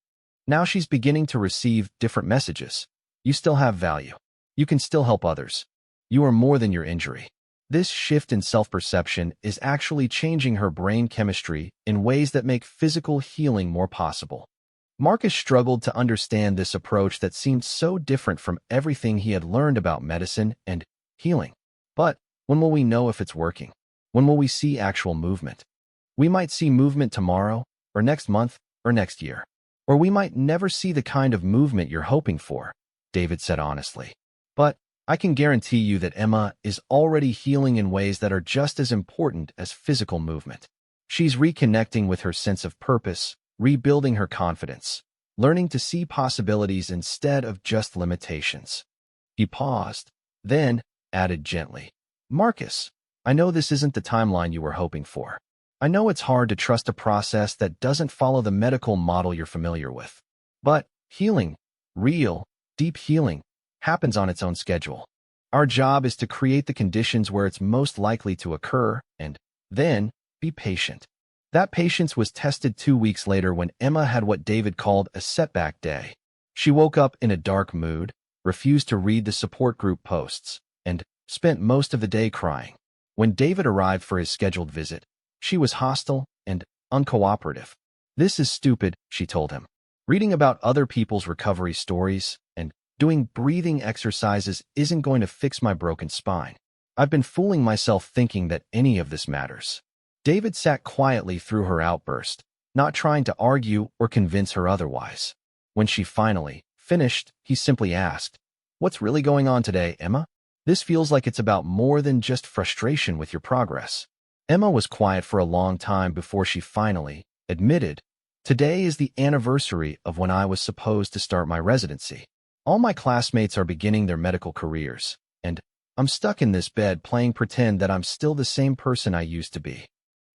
Now she's beginning to receive different messages. You still have value. You can still help others. You are more than your injury. This shift in self-perception is actually changing her brain chemistry in ways that make physical healing more possible. Marcus struggled to understand this approach that seemed so different from everything he had learned about medicine and healing. But when will we know if it's working? When will we see actual movement? We might see movement tomorrow, or next month, or next year. Or we might never see the kind of movement you're hoping for, David said honestly. But I can guarantee you that Emma is already healing in ways that are just as important as physical movement. She's reconnecting with her sense of purpose, rebuilding her confidence, learning to see possibilities instead of just limitations. He paused, then added gently, Marcus, I know this isn't the timeline you were hoping for. I know it's hard to trust a process that doesn't follow the medical model you're familiar with. But healing, real, deep healing, happens on its own schedule. Our job is to create the conditions where it's most likely to occur, and then be patient. That patience was tested 2 weeks later when Emma had what David called a setback day. She woke up in a dark mood, refused to read the support group posts, and spent most of the day crying. When David arrived for his scheduled visit, she was hostile and uncooperative. This is stupid, she told him. Reading about other people's recovery stories and doing breathing exercises isn't going to fix my broken spine. I've been fooling myself thinking that any of this matters. David sat quietly through her outburst, not trying to argue or convince her otherwise. When she finally finished, he simply asked, What's really going on today, Emma? This feels like it's about more than just frustration with your progress. Emma was quiet for a long time before she finally admitted, Today is the anniversary of when I was supposed to start my residency. All my classmates are beginning their medical careers, and I'm stuck in this bed playing pretend that I'm still the same person I used to be.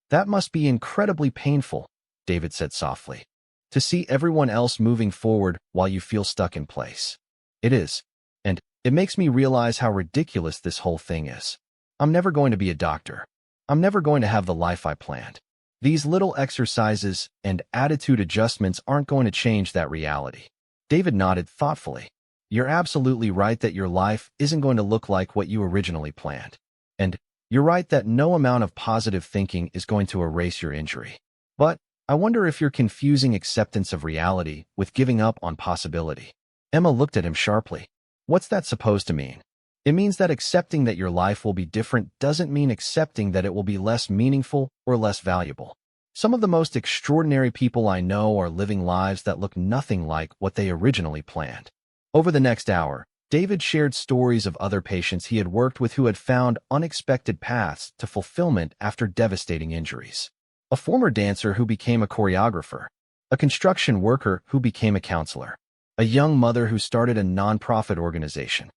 That must be incredibly painful, David said softly, to see everyone else moving forward while you feel stuck in place. It is, and it makes me realize how ridiculous this whole thing is. I'm never going to be a doctor. I'm never going to have the life I planned. These little exercises and attitude adjustments aren't going to change that reality. David nodded thoughtfully. You're absolutely right that your life isn't going to look like what you originally planned. And you're right that no amount of positive thinking is going to erase your injury. But I wonder if you're confusing acceptance of reality with giving up on possibility. Emma looked at him sharply. What's that supposed to mean? It means that accepting that your life will be different doesn't mean accepting that it will be less meaningful or less valuable. Some of the most extraordinary people I know are living lives that look nothing like what they originally planned. Over the next hour, David shared stories of other patients he had worked with who had found unexpected paths to fulfillment after devastating injuries. A former dancer who became a choreographer, a construction worker who became a counselor, a young mother who started a nonprofit organization.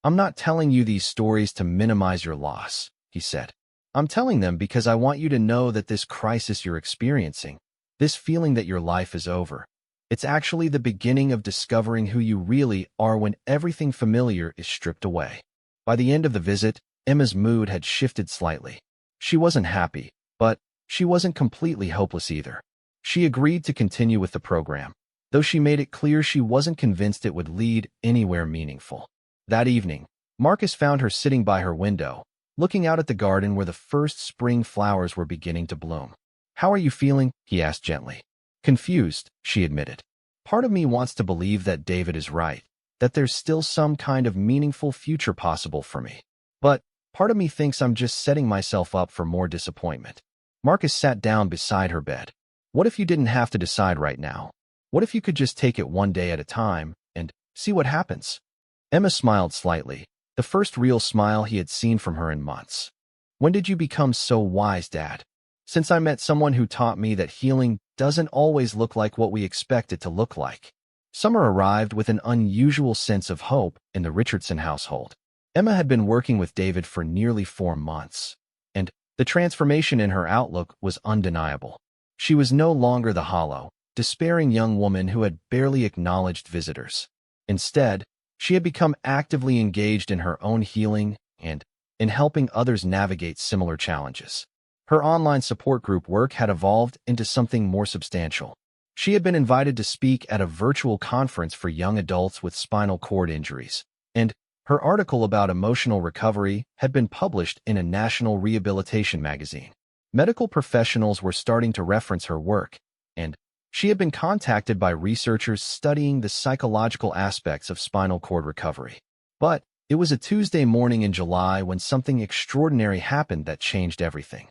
I'm not telling you these stories to minimize your loss, he said. I'm telling them because I want you to know that this crisis you're experiencing, this feeling that your life is over, it's actually the beginning of discovering who you really are when everything familiar is stripped away. By the end of the visit, Emma's mood had shifted slightly. She wasn't happy, but she wasn't completely hopeless either. She agreed to continue with the program, though she made it clear she wasn't convinced it would lead anywhere meaningful. That evening, Marcus found her sitting by her window, looking out at the garden where the first spring flowers were beginning to bloom. How are you feeling? He asked gently. Confused, she admitted. Part of me wants to believe that David is right, that there's still some kind of meaningful future possible for me. But part of me thinks I'm just setting myself up for more disappointment. Marcus sat down beside her bed. What if you didn't have to decide right now? What if you could just take it one day at a time and see what happens? Emma smiled slightly, the first real smile he had seen from her in months. When did you become so wise, Dad? Since I met someone who taught me that healing doesn't always look like what we expect it to look like. Summer arrived with an unusual sense of hope in the Richardson household. Emma had been working with David for nearly 4 months, and the transformation in her outlook was undeniable. She was no longer the hollow, despairing young woman who had barely acknowledged visitors. Instead, she had become actively engaged in her own healing and in helping others navigate similar challenges. Her online support group work had evolved into something more substantial. She had been invited to speak at a virtual conference for young adults with spinal cord injuries, and her article about emotional recovery had been published in a national rehabilitation magazine. Medical professionals were starting to reference her work, and she had been contacted by researchers studying the psychological aspects of spinal cord recovery. But it was a Tuesday morning in July when something extraordinary happened that changed everything.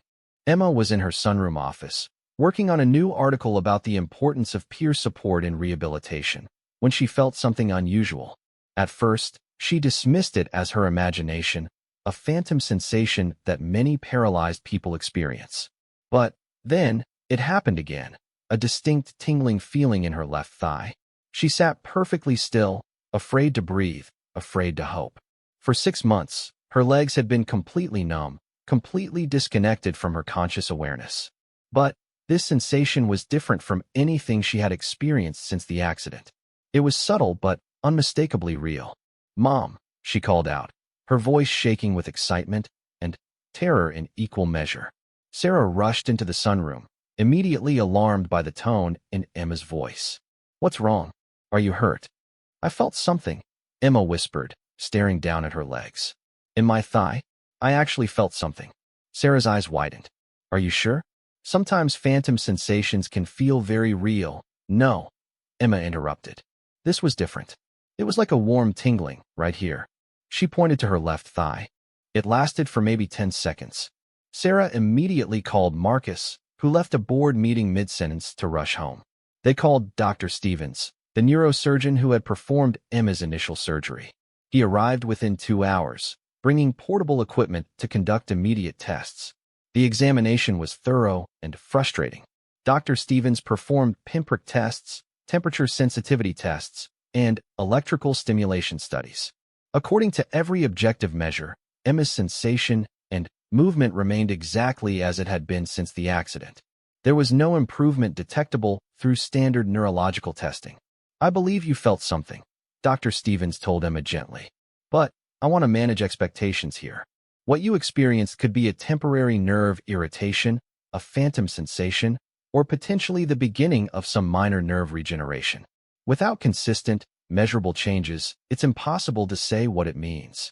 Emma was in her sunroom office, working on a new article about the importance of peer support in rehabilitation, when she felt something unusual. At first, she dismissed it as her imagination, a phantom sensation that many paralyzed people experience. But then, it happened again, a distinct tingling feeling in her left thigh. She sat perfectly still, afraid to breathe, afraid to hope. For 6 months, her legs had been completely numb, completely disconnected from her conscious awareness. But this sensation was different from anything she had experienced since the accident. It was subtle but unmistakably real. "Mom," she called out, her voice shaking with excitement and terror in equal measure. Sarah rushed into the sunroom, immediately alarmed by the tone in Emma's voice. "What's wrong? Are you hurt?" "I felt something," Emma whispered, staring down at her legs. "In my thigh? I actually felt something." Sarah's eyes widened. "Are you sure? Sometimes phantom sensations can feel very real." "No," Emma interrupted. "This was different. It was like a warm tingling, right here." She pointed to her left thigh. It lasted for maybe 10 seconds. Sarah immediately called Marcus, who left a board meeting mid-sentence to rush home. They called Dr. Stevens, the neurosurgeon who had performed Emma's initial surgery. He arrived within 2 hours, bringing portable equipment to conduct immediate tests. The examination was thorough and frustrating. Dr. Stevens performed pinprick tests, temperature sensitivity tests, and electrical stimulation studies. According to every objective measure, Emma's sensation and movement remained exactly as it had been since the accident. There was no improvement detectable through standard neurological testing. "I believe you felt something," Dr. Stevens told Emma gently. "But I want to manage expectations here. What you experienced could be a temporary nerve irritation, a phantom sensation, or potentially the beginning of some minor nerve regeneration. Without consistent, measurable changes, it's impossible to say what it means."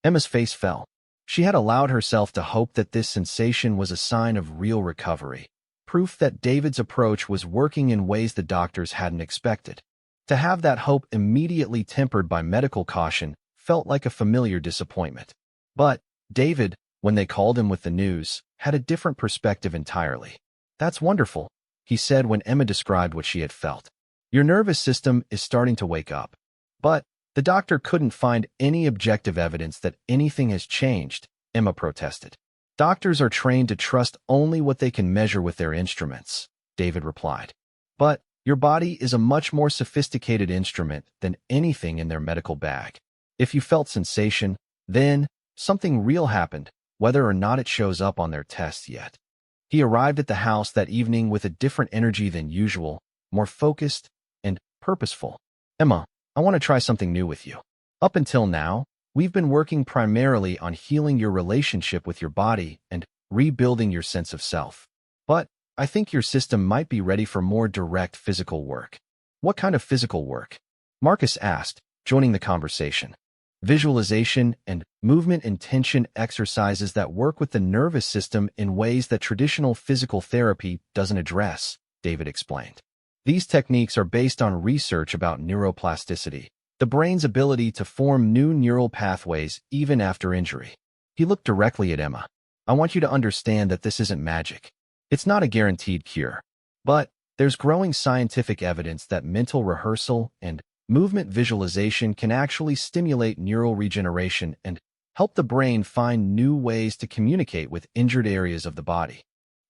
Emma's face fell. She had allowed herself to hope that this sensation was a sign of real recovery, proof that David's approach was working in ways the doctors hadn't expected. To have that hope immediately tempered by medical caution felt like a familiar disappointment. But David, when they called him with the news, had a different perspective entirely. "That's wonderful," he said when Emma described what she had felt. "Your nervous system is starting to wake up." But the doctor couldn't find any objective evidence that anything has changed, Emma protested. "Doctors are trained to trust only what they can measure with their instruments," David replied. "But your body is a much more sophisticated instrument than anything in their medical bag. If you felt sensation, then something real happened, whether or not it shows up on their tests yet." He arrived at the house that evening with a different energy than usual, more focused and purposeful. "Emma, I want to try something new with you. Up until now, we've been working primarily on healing your relationship with your body and rebuilding your sense of self. But I think your system might be ready for more direct physical work." "What kind of physical work?" Marcus asked, joining the conversation. "Visualization and movement intention exercises that work with the nervous system in ways that traditional physical therapy doesn't address," David explained. "These techniques are based on research about neuroplasticity, the brain's ability to form new neural pathways even after injury." He looked directly at Emma. "I want you to understand that this isn't magic. It's not a guaranteed cure. But There's growing scientific evidence that mental rehearsal and movement visualization can actually stimulate neural regeneration and help the brain find new ways to communicate with injured areas of the body.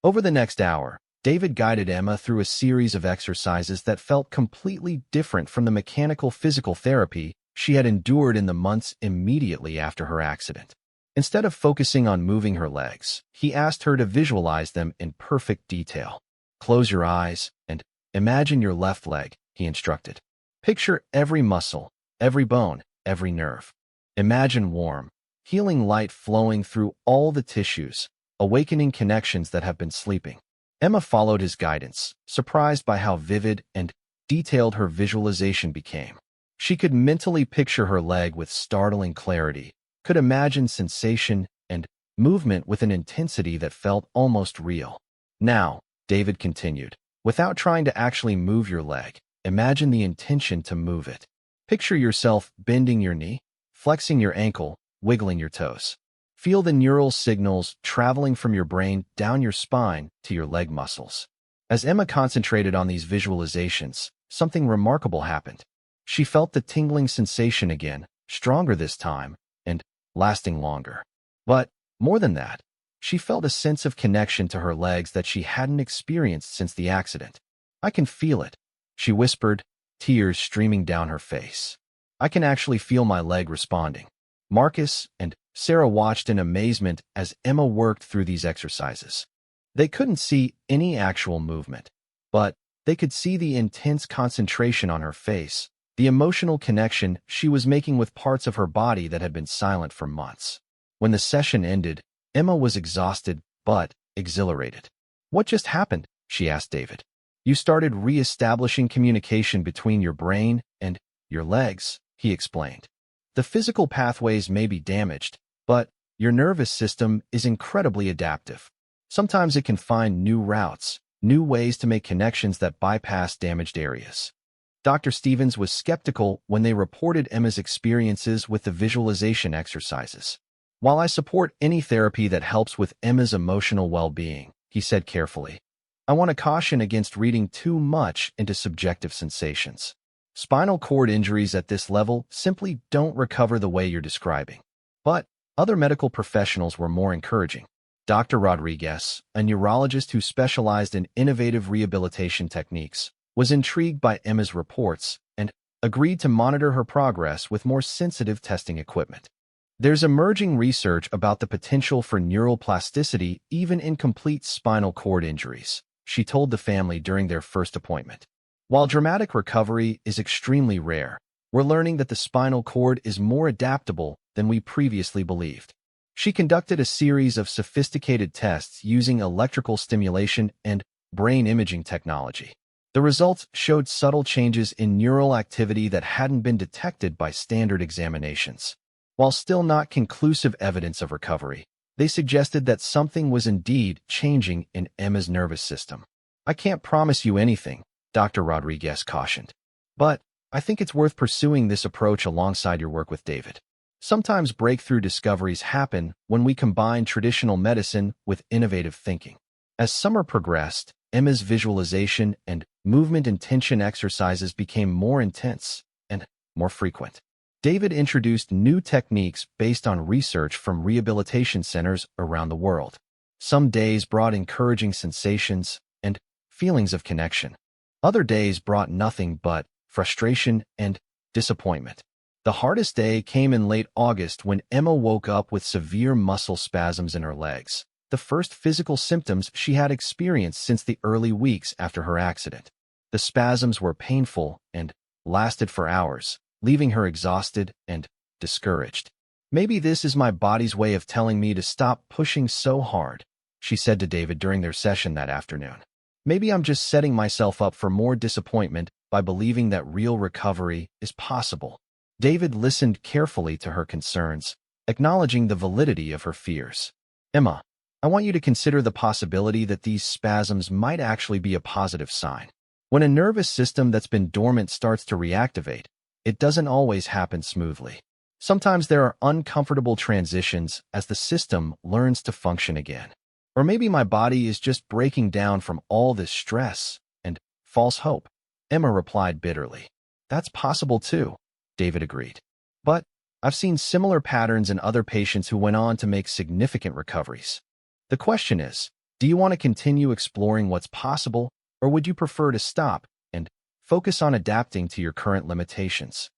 Over the next hour, David guided Emma through a series of exercises that felt completely different from the mechanical physical therapy she had endured in the months immediately after her accident. Instead of focusing on moving her legs, he asked her to visualize them in perfect detail. Close your eyes and imagine your left leg, he instructed. Picture every muscle, every bone, every nerve. Imagine warm, healing light flowing through all the tissues, awakening connections that have been sleeping. Emma followed his guidance, surprised by how vivid and detailed her visualization became. She could mentally picture her leg with startling clarity, could imagine sensation and movement with an intensity that felt almost real. Now, David continued, without trying to actually move your leg, imagine the intention to move it. Picture yourself bending your knee, flexing your ankle, wiggling your toes. Feel the neural signals traveling from your brain down your spine to your leg muscles. As Emma concentrated on these visualizations, something remarkable happened. She felt the tingling sensation again, stronger this time, and lasting longer. But more than that, she felt a sense of connection to her legs that she hadn't experienced since the accident. I can feel it, she whispered, tears streaming down her face. I can actually feel my leg responding. Marcus and Sarah watched in amazement as Emma worked through these exercises. They couldn't see any actual movement, but they could see the intense concentration on her face, the emotional connection she was making with parts of her body that had been silent for months. When the session ended, Emma was exhausted but exhilarated. What just happened? She asked David. You started re-establishing communication between your brain and your legs, he explained. The physical pathways may be damaged, but your nervous system is incredibly adaptive. Sometimes it can find new routes, new ways to make connections that bypass damaged areas. Dr. Stevens was skeptical when they reported Emma's experiences with the visualization exercises. While I support any therapy that helps with Emma's emotional well-being, he said carefully, I want to caution against reading too much into subjective sensations. Spinal cord injuries at this level simply don't recover the way you're describing. But other medical professionals were more encouraging. Dr. Rodriguez, a neurologist who specialized in innovative rehabilitation techniques, was intrigued by Emma's reports and agreed to monitor her progress with more sensitive testing equipment. There's emerging research about the potential for neural plasticity even in complete spinal cord injuries, she told the family during their first appointment. While dramatic recovery is extremely rare, we're learning that the spinal cord is more adaptable than we previously believed. She conducted a series of sophisticated tests using electrical stimulation and brain imaging technology. The results showed subtle changes in neural activity that hadn't been detected by standard examinations. While still not conclusive evidence of recovery, they suggested that something was indeed changing in Emma's nervous system. I can't promise you anything, Dr. Rodriguez cautioned. But I think it's worth pursuing this approach alongside your work with David. Sometimes breakthrough discoveries happen when we combine traditional medicine with innovative thinking. As summer progressed, Emma's visualization and movement intention exercises became more intense and more frequent. David introduced new techniques based on research from rehabilitation centers around the world. Some days brought encouraging sensations and feelings of connection. Other days brought nothing but frustration and disappointment. The hardest day came in late August when Emma woke up with severe muscle spasms in her legs, the first physical symptoms she had experienced since the early weeks after her accident. The spasms were painful and lasted for hours, leaving her exhausted and discouraged. Maybe this is my body's way of telling me to stop pushing so hard, she said to David during their session that afternoon. Maybe I'm just setting myself up for more disappointment by believing that real recovery is possible. David listened carefully to her concerns, acknowledging the validity of her fears. Emma, I want you to consider the possibility that these spasms might actually be a positive sign. When a nervous system that's been dormant starts to reactivate, it doesn't always happen smoothly. Sometimes there are uncomfortable transitions as the system learns to function again. Or maybe my body is just breaking down from all this stress and false hope. Emma replied bitterly. That's possible too, David agreed. But I've seen similar patterns in other patients who went on to make significant recoveries. The question is, do you want to continue exploring what's possible, or would you prefer to stop and focus on adapting to your current limitations?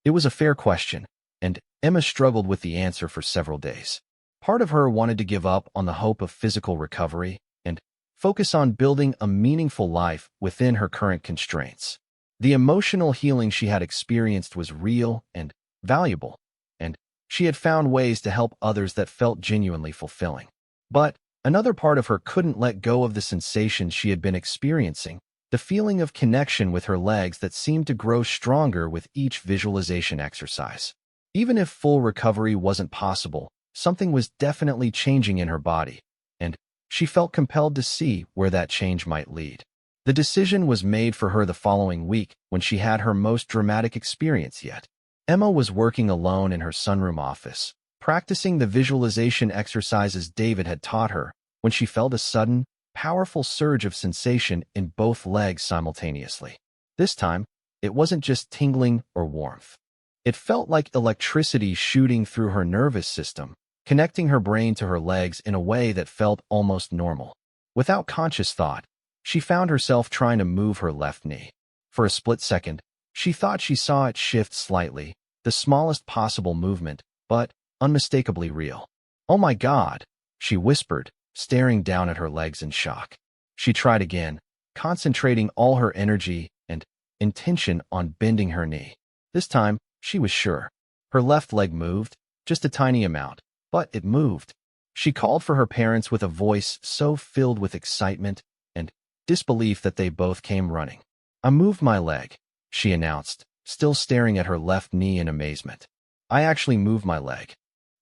It was a fair question, and Emma struggled with the answer for several days. Part of her wanted to give up on the hope of physical recovery and focus on building a meaningful life within her current constraints. The emotional healing she had experienced was real and valuable, and she had found ways to help others that felt genuinely fulfilling. But another part of her couldn't let go of the sensation she had been experiencing, the feeling of connection with her legs that seemed to grow stronger with each visualization exercise. Even if full recovery wasn't possible, something was definitely changing in her body, and she felt compelled to see where that change might lead. The decision was made for her the following week when she had her most dramatic experience yet. Emma was working alone in her sunroom office, practicing the visualization exercises David had taught her, when she felt a sudden, powerful surge of sensation in both legs simultaneously. This time, it wasn't just tingling or warmth. It felt like electricity shooting through her nervous system, connecting her brain to her legs in a way that felt almost normal. Without conscious thought, she found herself trying to move her left knee. For a split second, she thought she saw it shift slightly, the smallest possible movement, but unmistakably real. "Oh my God," she whispered, staring down at her legs in shock. She tried again, concentrating all her energy and intention on bending her knee. This time, she was sure. Her left leg moved, just a tiny amount, but it moved. She called for her parents with a voice so filled with excitement and disbelief that they both came running. "I moved my leg," she announced, still staring at her left knee in amazement. "I actually moved my leg."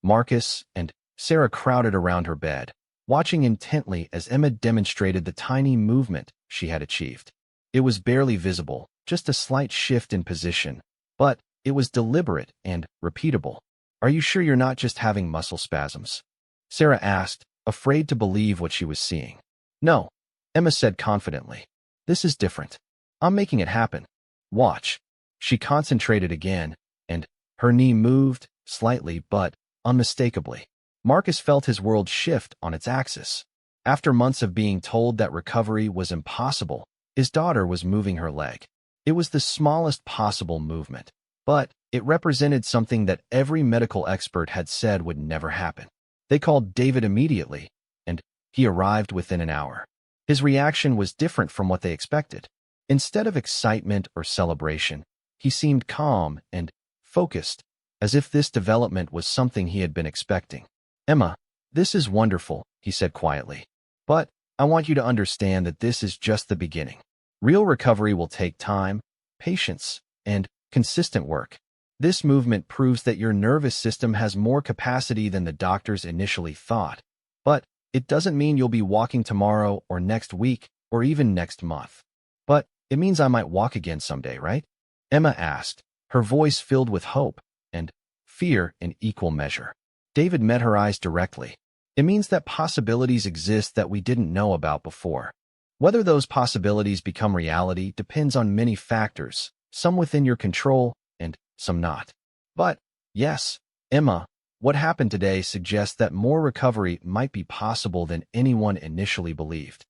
Marcus and Sarah crowded around her bed, watching intently as Emma demonstrated the tiny movement she had achieved. It was barely visible, just a slight shift in position, but it was deliberate and repeatable. "Are you sure you're not just having muscle spasms?" Sarah asked, afraid to believe what she was seeing. "No," Emma said confidently. "This is different. I'm making it happen. Watch." She concentrated again, and her knee moved, slightly but unmistakably. Marcus felt his world shift on its axis. After months of being told that recovery was impossible, his daughter was moving her leg. It was the smallest possible movement, but it represented something that every medical expert had said would never happen. They called David immediately, and he arrived within an hour. His reaction was different from what they expected. Instead of excitement or celebration, he seemed calm and focused, as if this development was something he had been expecting. "Emma, this is wonderful," he said quietly. "But I want you to understand that this is just the beginning. Real recovery will take time, patience, and consistent work. This movement proves that your nervous system has more capacity than the doctors initially thought. But it doesn't mean you'll be walking tomorrow or next week or even next month. But it means I might walk again someday, right?" Emma asked, her voice filled with hope and fear in equal measure. David met her eyes directly. "It means that possibilities exist that we didn't know about before. Whether those possibilities become reality depends on many factors, some within your control and some not. But, yes, Emma, what happened today suggests that more recovery might be possible than anyone initially believed."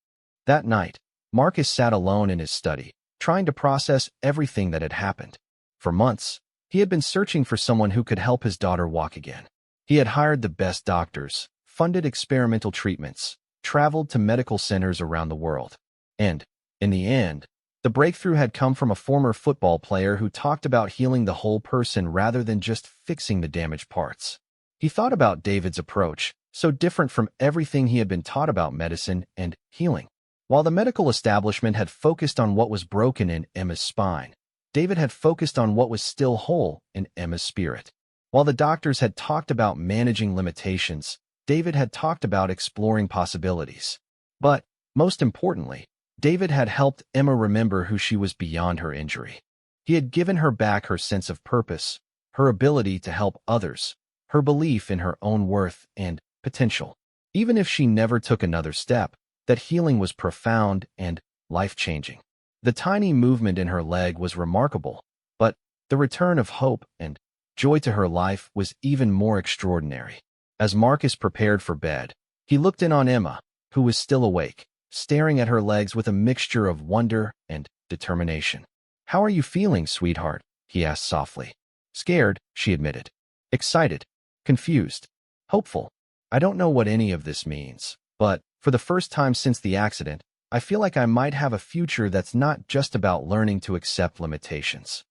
That night, Marcus sat alone in his study, trying to process everything that had happened. For months, he had been searching for someone who could help his daughter walk again. He had hired the best doctors, funded experimental treatments, traveled to medical centers around the world. And, in the end, the breakthrough had come from a former football player who talked about healing the whole person rather than just fixing the damaged parts. He thought about David's approach, so different from everything he had been taught about medicine and healing. While the medical establishment had focused on what was broken in Emma's spine, David had focused on what was still whole in Emma's spirit. While the doctors had talked about managing limitations, David had talked about exploring possibilities. But, most importantly, David had helped Emma remember who she was beyond her injury. He had given her back her sense of purpose, her ability to help others, her belief in her own worth and potential. Even if she never took another step, that healing was profound and life-changing. The tiny movement in her leg was remarkable, but the return of hope and joy to her life was even more extraordinary. As Marcus prepared for bed, he looked in on Emma, who was still awake, staring at her legs with a mixture of wonder and determination. "How are you feeling, sweetheart?" he asked softly. "Scared," she admitted. "Excited, confused, hopeful. I don't know what any of this means, but for the first time since the accident, I feel like I might have a future that's not just about learning to accept limitations."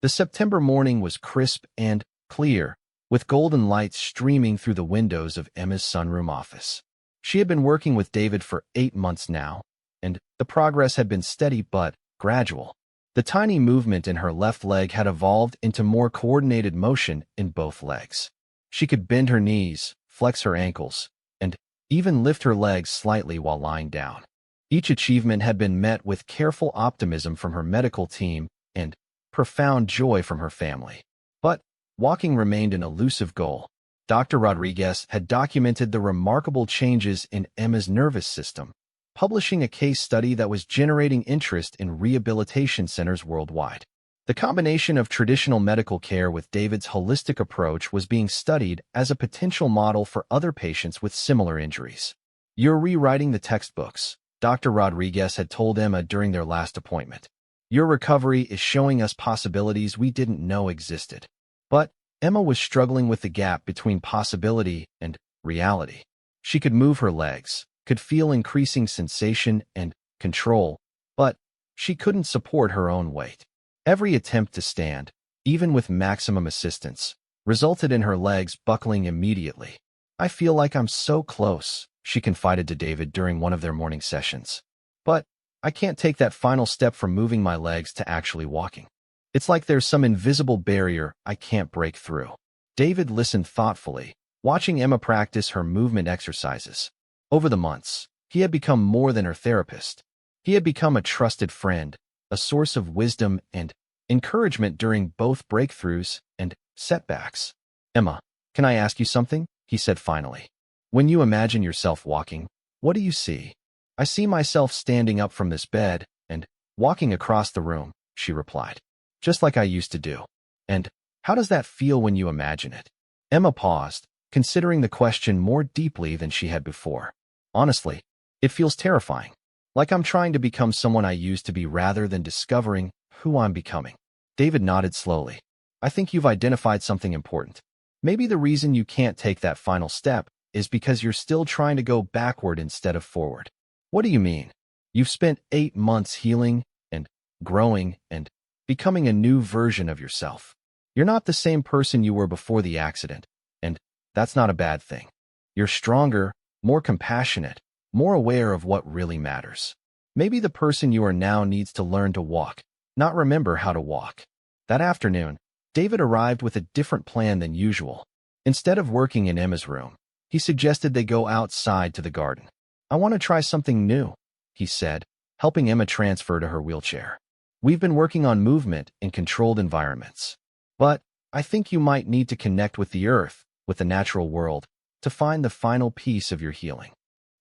The September morning was crisp and clear, with golden lights streaming through the windows of Emma's sunroom office. She had been working with David for 8 months now, and the progress had been steady but gradual. The tiny movement in her left leg had evolved into more coordinated motion in both legs. She could bend her knees, flex her ankles, and even lift her legs slightly while lying down. Each achievement had been met with careful optimism from her medical team and profound joy from her family. But walking remained an elusive goal. Dr. Rodriguez had documented the remarkable changes in Emma's nervous system, publishing a case study that was generating interest in rehabilitation centers worldwide. The combination of traditional medical care with David's holistic approach was being studied as a potential model for other patients with similar injuries. "You're rewriting the textbooks," Dr. Rodriguez had told Emma during their last appointment. "Your recovery is showing us possibilities we didn't know existed." But Emma was struggling with the gap between possibility and reality. She could move her legs, could feel increasing sensation and control, but she couldn't support her own weight. Every attempt to stand, even with maximum assistance, resulted in her legs buckling immediately. "I feel like I'm so close," she confided to David during one of their morning sessions. "But I can't take that final step from moving my legs to actually walking. It's like there's some invisible barrier I can't break through." David listened thoughtfully, watching Emma practice her movement exercises. Over the months, he had become more than her therapist. He had become a trusted friend, a source of wisdom and encouragement during both breakthroughs and setbacks. "Emma, can I ask you something?" he said finally. "When you imagine yourself walking, what do you see?" "I see myself standing up from this bed and walking across the room," she replied. "Just like I used to do." "And how does that feel when you imagine it?" Emma paused, considering the question more deeply than she had before. "Honestly, it feels terrifying. Like I'm trying to become someone I used to be rather than discovering who I'm becoming." David nodded slowly. "I think you've identified something important. Maybe the reason you can't take that final step is because you're still trying to go backward instead of forward." "What do you mean?" "You've spent 8 months healing and growing and becoming a new version of yourself. You're not the same person you were before the accident, and that's not a bad thing. You're stronger, more compassionate, more aware of what really matters. Maybe the person you are now needs to learn to walk, not remember how to walk." That afternoon, David arrived with a different plan than usual. Instead of working in Emma's room, he suggested they go outside to the garden. "I want to try something new," he said, helping Emma transfer to her wheelchair. "We've been working on movement in controlled environments, but I think you might need to connect with the earth, with the natural world, to find the final piece of your healing."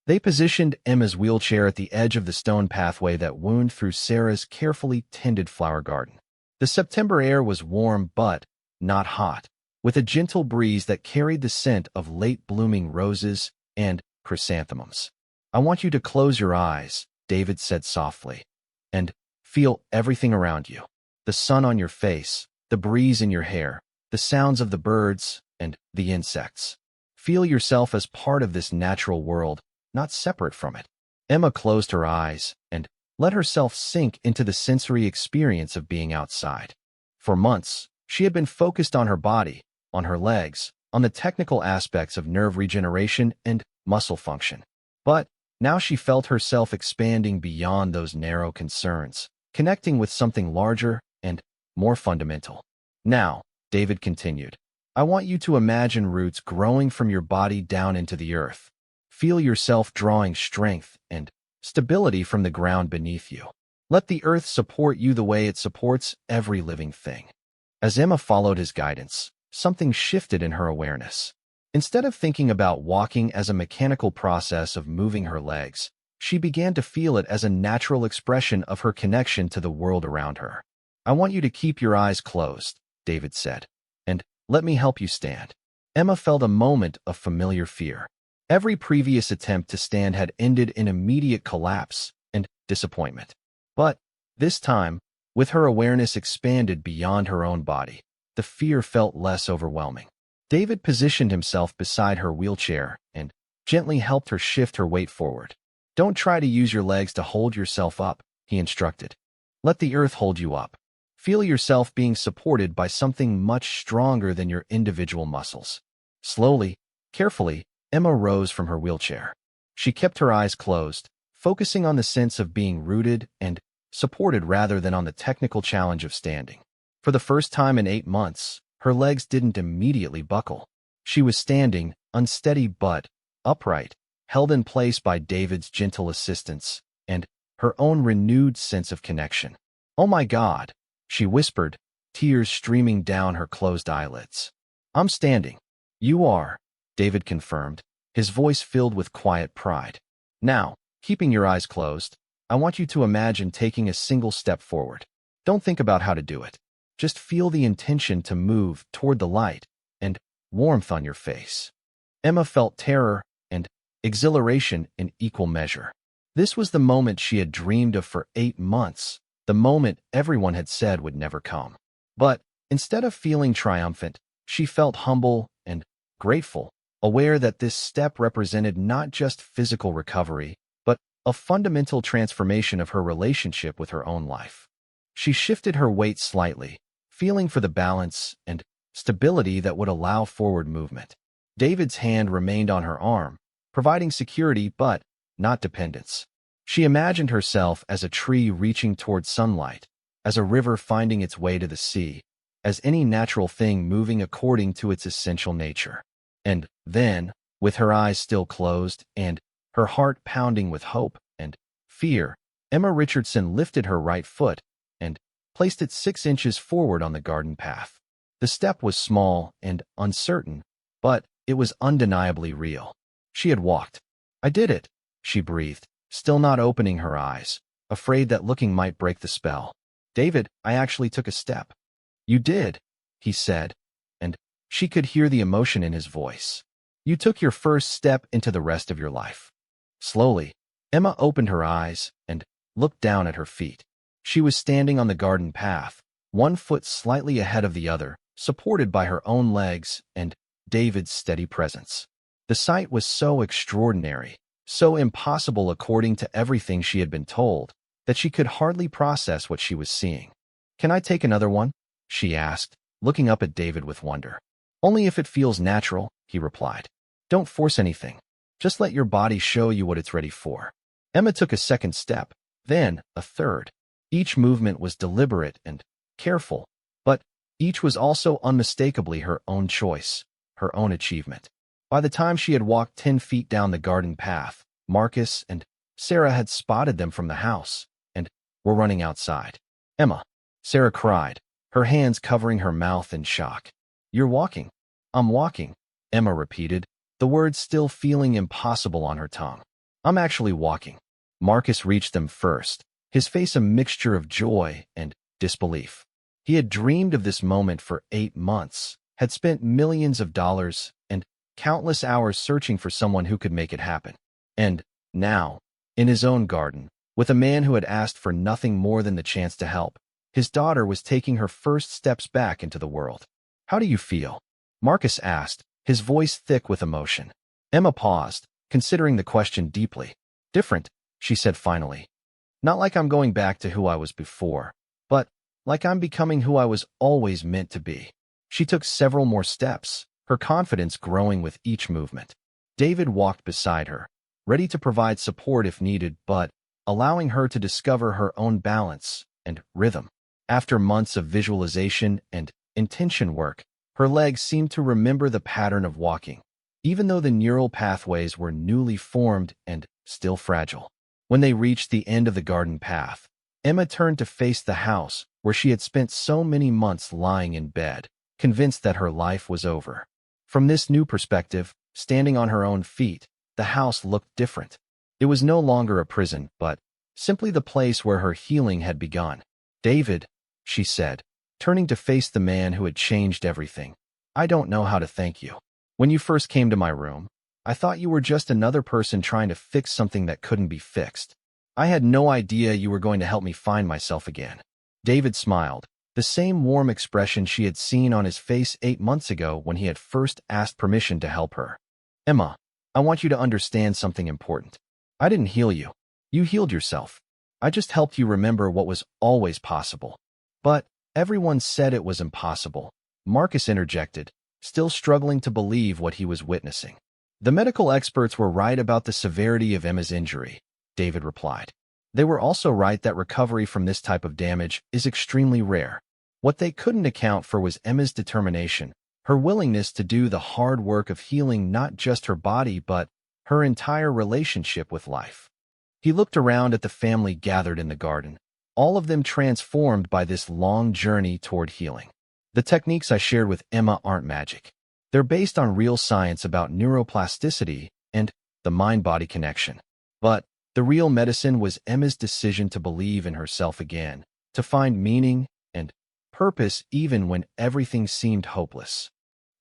They positioned Emma's wheelchair at the edge of the stone pathway that wound through Sarah's carefully tended flower garden. The September air was warm but not hot, with a gentle breeze that carried the scent of late-blooming roses and chrysanthemums. "I want you to close your eyes," David said softly, "and feel everything around you. The sun on your face, the breeze in your hair, the sounds of the birds and the insects. Feel yourself as part of this natural world, not separate from it." Emma closed her eyes and let herself sink into the sensory experience of being outside. For months, she had been focused on her body, on her legs, on the technical aspects of nerve regeneration and muscle function. But now she felt herself expanding beyond those narrow concerns, connecting with something larger and more fundamental. "Now," David continued, "I want you to imagine roots growing from your body down into the earth. Feel yourself drawing strength and stability from the ground beneath you. Let the earth support you the way it supports every living thing." As Emma followed his guidance, something shifted in her awareness. Instead of thinking about walking as a mechanical process of moving her legs, She began to feel it as a natural expression of her connection to the world around her. "I want you to keep your eyes closed," David said, "and let me help you stand." Emma felt a moment of familiar fear. Every previous attempt to stand had ended in immediate collapse and disappointment. But this time, with her awareness expanded beyond her own body, the fear felt less overwhelming. David positioned himself beside her wheelchair and gently helped her shift her weight forward. "Don't try to use your legs to hold yourself up," he instructed. "Let the earth hold you up. Feel yourself being supported by something much stronger than your individual muscles." Slowly, carefully, Emma rose from her wheelchair. She kept her eyes closed, focusing on the sense of being rooted and supported rather than on the technical challenge of standing. For the first time in 8 months, her legs didn't immediately buckle. She was standing, unsteady but upright, held in place by David's gentle assistance and her own renewed sense of connection. "Oh my God," she whispered, tears streaming down her closed eyelids. "I'm standing." "You are," David confirmed, his voice filled with quiet pride. "Now, keeping your eyes closed, I want you to imagine taking a single step forward. Don't think about how to do it. Just feel the intention to move toward the light and warmth on your face." Emma felt terror and exhilaration in equal measure. This was the moment she had dreamed of for 8 months, the moment everyone had said would never come. But instead of feeling triumphant, she felt humble and grateful, aware that this step represented not just physical recovery, but a fundamental transformation of her relationship with her own life. She shifted her weight slightly, feeling for the balance and stability that would allow forward movement. David's hand remained on her arm, providing security but not dependence. She imagined herself as a tree reaching toward sunlight, as a river finding its way to the sea, as any natural thing moving according to its essential nature. And then, with her eyes still closed and her heart pounding with hope and fear, Emma Richardson lifted her right foot and placed it 6 inches forward on the garden path. The step was small and uncertain, but it was undeniably real. She had walked. "I did it," she breathed, still not opening her eyes, afraid that looking might break the spell. "David, I actually took a step." "You did," he said, and she could hear the emotion in his voice. "You took your first step into the rest of your life." Slowly, Emma opened her eyes and looked down at her feet. She was standing on the garden path, one foot slightly ahead of the other, supported by her own legs and David's steady presence. The sight was so extraordinary, so impossible according to everything she had been told, that she could hardly process what she was seeing. "Can I take another one?" she asked, looking up at David with wonder. "Only if it feels natural," he replied. "Don't force anything. Just let your body show you what it's ready for." Emma took a second step, then a third. Each movement was deliberate and careful, but each was also unmistakably her own choice, her own achievement. By the time she had walked 10 feet down the garden path, Marcus and Sarah had spotted them from the house and were running outside. "Emma," Sarah cried, her hands covering her mouth in shock. "You're walking." "I'm walking," Emma repeated, the words still feeling impossible on her tongue. "I'm actually walking." Marcus reached them first, his face a mixture of joy and disbelief. He had dreamed of this moment for 8 months, had spent millions of dollars and countless hours searching for someone who could make it happen. And now, in his own garden, with a man who had asked for nothing more than the chance to help, his daughter was taking her first steps back into the world. "How do you feel?" Marcus asked, his voice thick with emotion. Emma paused, considering the question deeply. "Different," she said finally. "Not like I'm going back to who I was before, but like I'm becoming who I was always meant to be." She took several more steps, her confidence growing with each movement. David walked beside her, ready to provide support if needed, but allowing her to discover her own balance and rhythm. After months of visualization and intention work, her legs seemed to remember the pattern of walking, even though the neural pathways were newly formed and still fragile. When they reached the end of the garden path, Emma turned to face the house where she had spent so many months lying in bed, convinced that her life was over. From this new perspective, standing on her own feet, the house looked different. It was no longer a prison, but simply the place where her healing had begun. "David," she said, turning to face the man who had changed everything, "I don't know how to thank you. When you first came to my room, I thought you were just another person trying to fix something that couldn't be fixed. I had no idea you were going to help me find myself again." David smiled, the same warm expression she had seen on his face 8 months ago when he had first asked permission to help her. "Emma, I want you to understand something important. I didn't heal you. You healed yourself. I just helped you remember what was always possible." "But everyone said it was impossible," Marcus interjected, still struggling to believe what he was witnessing. "The medical experts were right about the severity of Emma's injury," David replied. "They were also right that recovery from this type of damage is extremely rare. What they couldn't account for was Emma's determination, her willingness to do the hard work of healing not just her body but her entire relationship with life." He looked around at the family gathered in the garden, all of them transformed by this long journey toward healing. "The techniques I shared with Emma aren't magic. They're based on real science about neuroplasticity and the mind-body connection. But the real medicine was Emma's decision to believe in herself again, to find meaning and purpose even when everything seemed hopeless."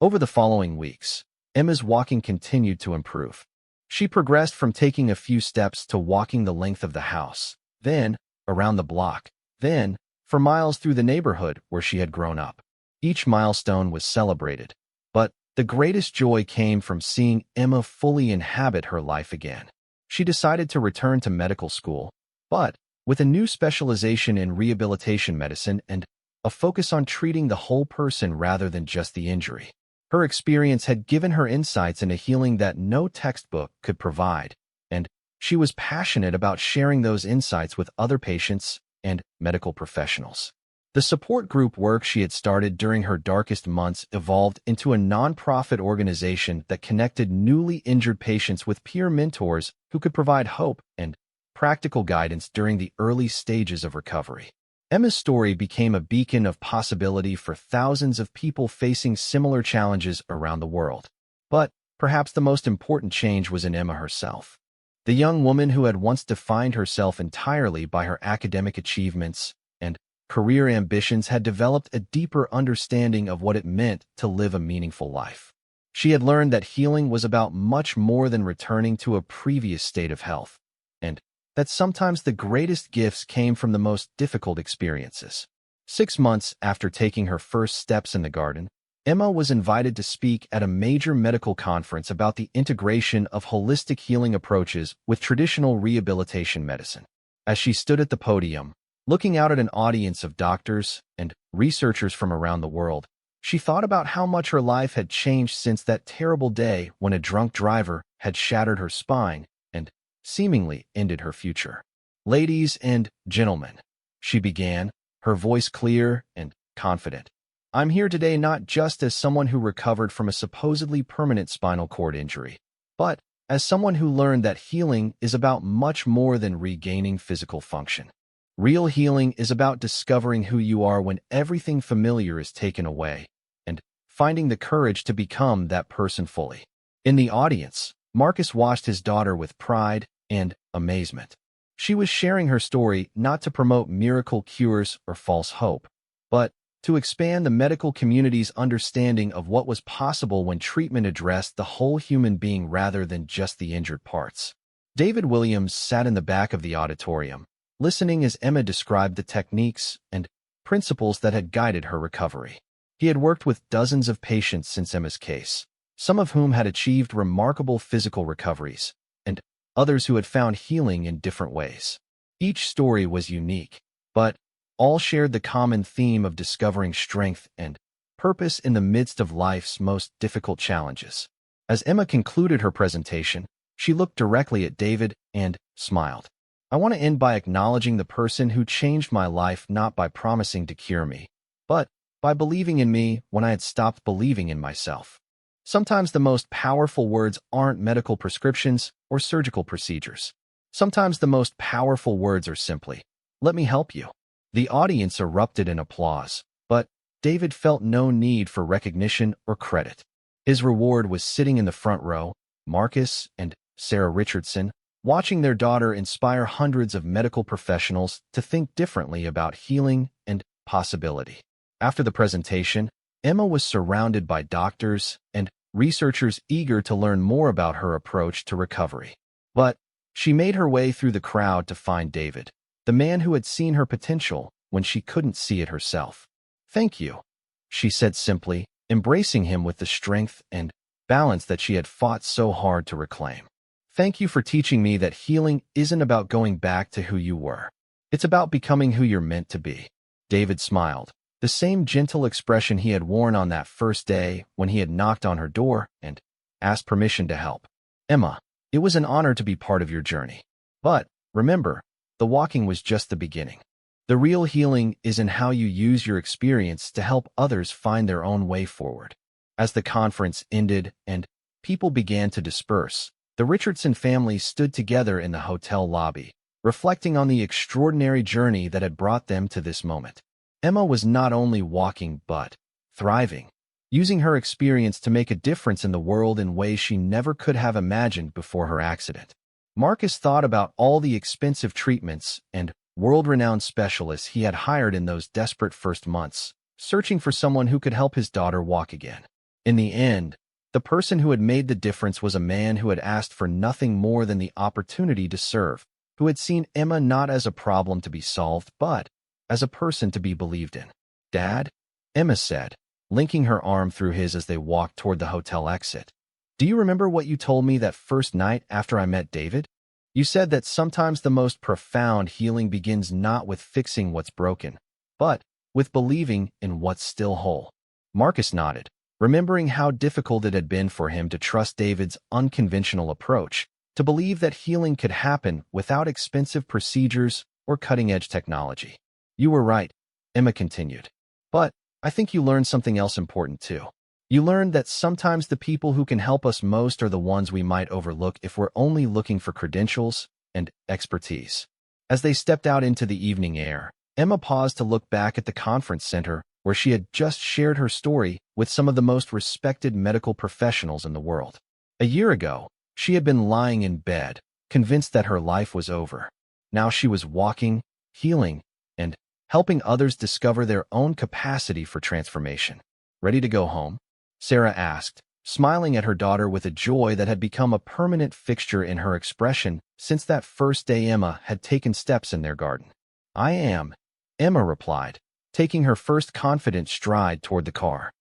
Over the following weeks, Emma's walking continued to improve. She progressed from taking a few steps to walking the length of the house, then around the block, then for miles through the neighborhood where she had grown up. Each milestone was celebrated, but the greatest joy came from seeing Emma fully inhabit her life again. She decided to return to medical school, but with a new specialization in rehabilitation medicine and a focus on treating the whole person rather than just the injury. Her experience had given her insights into healing that no textbook could provide, and she was passionate about sharing those insights with other patients and medical professionals. The support group work she had started during her darkest months evolved into a nonprofit organization that connected newly injured patients with peer mentors who could provide hope and practical guidance during the early stages of recovery. Emma's story became a beacon of possibility for thousands of people facing similar challenges around the world. But perhaps the most important change was in Emma herself. The young woman who had once defined herself entirely by her academic achievements and career ambitions had developed a deeper understanding of what it meant to live a meaningful life. She had learned that healing was about much more than returning to a previous state of health, and that sometimes the greatest gifts came from the most difficult experiences. 6 months after taking her first steps in the garden, Emma was invited to speak at a major medical conference about the integration of holistic healing approaches with traditional rehabilitation medicine. As she stood at the podium, looking out at an audience of doctors and researchers from around the world, she thought about how much her life had changed since that terrible day when a drunk driver had shattered her spine and seemingly ended her future. "Ladies and gentlemen," she began, her voice clear and confident, "I'm here today not just as someone who recovered from a supposedly permanent spinal cord injury, but as someone who learned that healing is about much more than regaining physical function. Real healing is about discovering who you are when everything familiar is taken away, and finding the courage to become that person fully." In the audience, Marcus watched his daughter with pride and amazement. She was sharing her story not to promote miracle cures or false hope, but to expand the medical community's understanding of what was possible when treatment addressed the whole human being rather than just the injured parts. David Williams sat in the back of the auditorium, listening as Emma described the techniques and principles that had guided her recovery. He had worked with dozens of patients since Emma's case, some of whom had achieved remarkable physical recoveries, and others who had found healing in different ways. Each story was unique, but all shared the common theme of discovering strength and purpose in the midst of life's most difficult challenges. As Emma concluded her presentation, she looked directly at David and smiled. "I want to end by acknowledging the person who changed my life not by promising to cure me, but by believing in me when I had stopped believing in myself." Sometimes the most powerful words aren't medical prescriptions or surgical procedures. Sometimes the most powerful words are simply, "Let me help you." The audience erupted in applause, but David felt no need for recognition or credit. His reward was sitting in the front row. Marcus and Sarah Richardson, watching their daughter inspire hundreds of medical professionals to think differently about healing and possibility. After the presentation, Emma was surrounded by doctors and researchers eager to learn more about her approach to recovery. But she made her way through the crowd to find David, the man who had seen her potential when she couldn't see it herself. "Thank you," she said simply, embracing him with the strength and balance that she had fought so hard to reclaim. "Thank you for teaching me that healing isn't about going back to who you were. It's about becoming who you're meant to be." David smiled, the same gentle expression he had worn on that first day when he had knocked on her door and asked permission to help. "Emma, it was an honor to be part of your journey. But remember, the walking was just the beginning. The real healing is in how you use your experience to help others find their own way forward." As the conference ended and people began to disperse, the Richardson family stood together in the hotel lobby, reflecting on the extraordinary journey that had brought them to this moment. Emma was not only walking but thriving, using her experience to make a difference in the world in ways she never could have imagined before her accident. Marcus thought about all the expensive treatments and world-renowned specialists he had hired in those desperate first months, searching for someone who could help his daughter walk again. In the end, the person who had made the difference was a man who had asked for nothing more than the opportunity to serve, who had seen Emma not as a problem to be solved, but as a person to be believed in. "Dad," Emma said, linking her arm through his as they walked toward the hotel exit. "Do you remember what you told me that first night after I met David? You said that sometimes the most profound healing begins not with fixing what's broken, but with believing in what's still whole." Marcus nodded, remembering how difficult it had been for him to trust David's unconventional approach, to believe that healing could happen without expensive procedures or cutting-edge technology. "You were right," Emma continued. "But I think you learned something else important too. You learned that sometimes the people who can help us most are the ones we might overlook if we're only looking for credentials and expertise." As they stepped out into the evening air, Emma paused to look back at the conference center where she had just shared her story with some of the most respected medical professionals in the world. A year ago, she had been lying in bed, convinced that her life was over. Now she was walking, healing, and helping others discover their own capacity for transformation. "Ready to go home?" Sarah asked, smiling at her daughter with a joy that had become a permanent fixture in her expression since that first day Emma had taken steps in their garden. "I am," Emma replied, taking her first confident stride toward the car.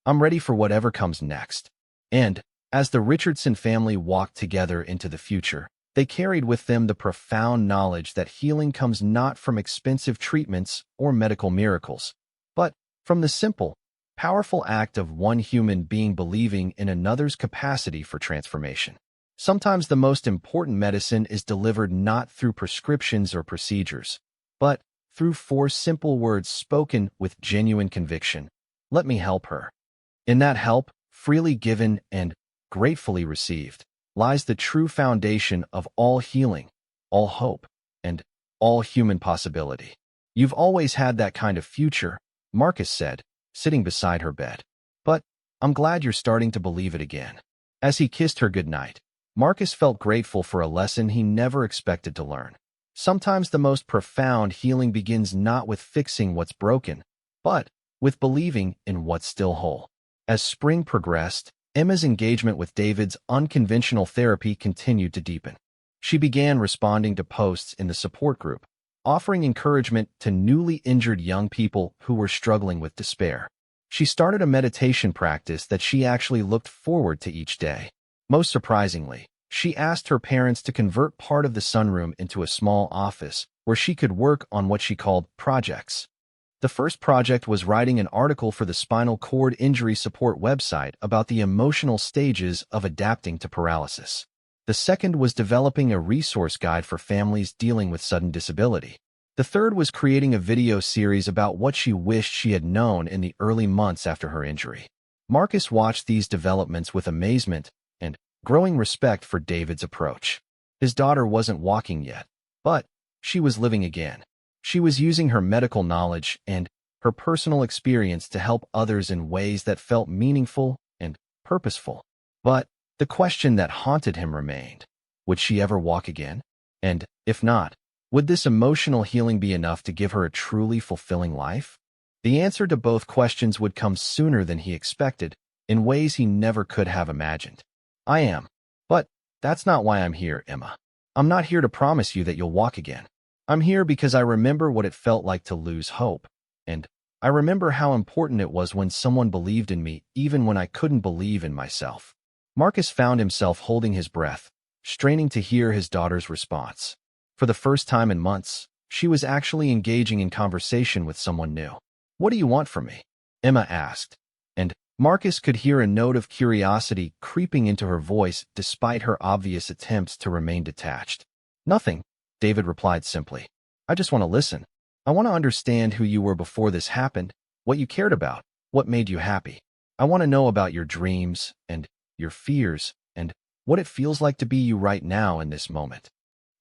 "I'm ready for whatever comes next." And as the Richardson family walked together into the future, they carried with them the profound knowledge that healing comes not from expensive treatments or medical miracles, but from the simple, powerful act of one human being believing in another's capacity for transformation. Sometimes the most important medicine is delivered not through prescriptions or procedures, but through 4 simple words spoken with genuine conviction. "Let me help her." In that help, freely given and gratefully received, lies the true foundation of all healing, all hope, and all human possibility. "You've always had that kind of future," Marcus said, sitting beside her bed. "But I'm glad you're starting to believe it again." As he kissed her goodnight, Marcus felt grateful for a lesson he never expected to learn. Sometimes the most profound healing begins not with fixing what's broken, but with believing in what's still whole. As spring progressed, Emma's engagement with David's unconventional therapy continued to deepen. She began responding to posts in the support group, offering encouragement to newly injured young people who were struggling with despair. She started a meditation practice that she actually looked forward to each day. Most surprisingly, she asked her parents to convert part of the sunroom into a small office where she could work on what she called projects. The first project was writing an article for the spinal cord injury support website about the emotional stages of adapting to paralysis. The second was developing a resource guide for families dealing with sudden disability. The third was creating a video series about what she wished she had known in the early months after her injury. Marcus watched these developments with amazement and growing respect for David's approach. His daughter wasn't walking yet, but she was living again. She was using her medical knowledge and her personal experience to help others in ways that felt meaningful and purposeful. But the question that haunted him remained. would she ever walk again? And, if not, would this emotional healing be enough to give her a truly fulfilling life? The answer to both questions would come sooner than he expected, in ways he never could have imagined. I am. But that's not why I'm here, Emma. I'm not here to promise you that you'll walk again. I'm here because I remember what it felt like to lose hope. And I remember how important it was when someone believed in me, even when I couldn't believe in myself. Marcus found himself holding his breath, straining to hear his daughter's response. For the first time in months, she was actually engaging in conversation with someone new. "What do you want from me?" Emma asked. And Marcus could hear a note of curiosity creeping into her voice despite her obvious attempts to remain detached. "Nothing," David replied simply. "I just want to listen. I want to understand who you were before this happened, what you cared about, what made you happy. I want to know about your dreams and your fears and what it feels like to be you right now in this moment."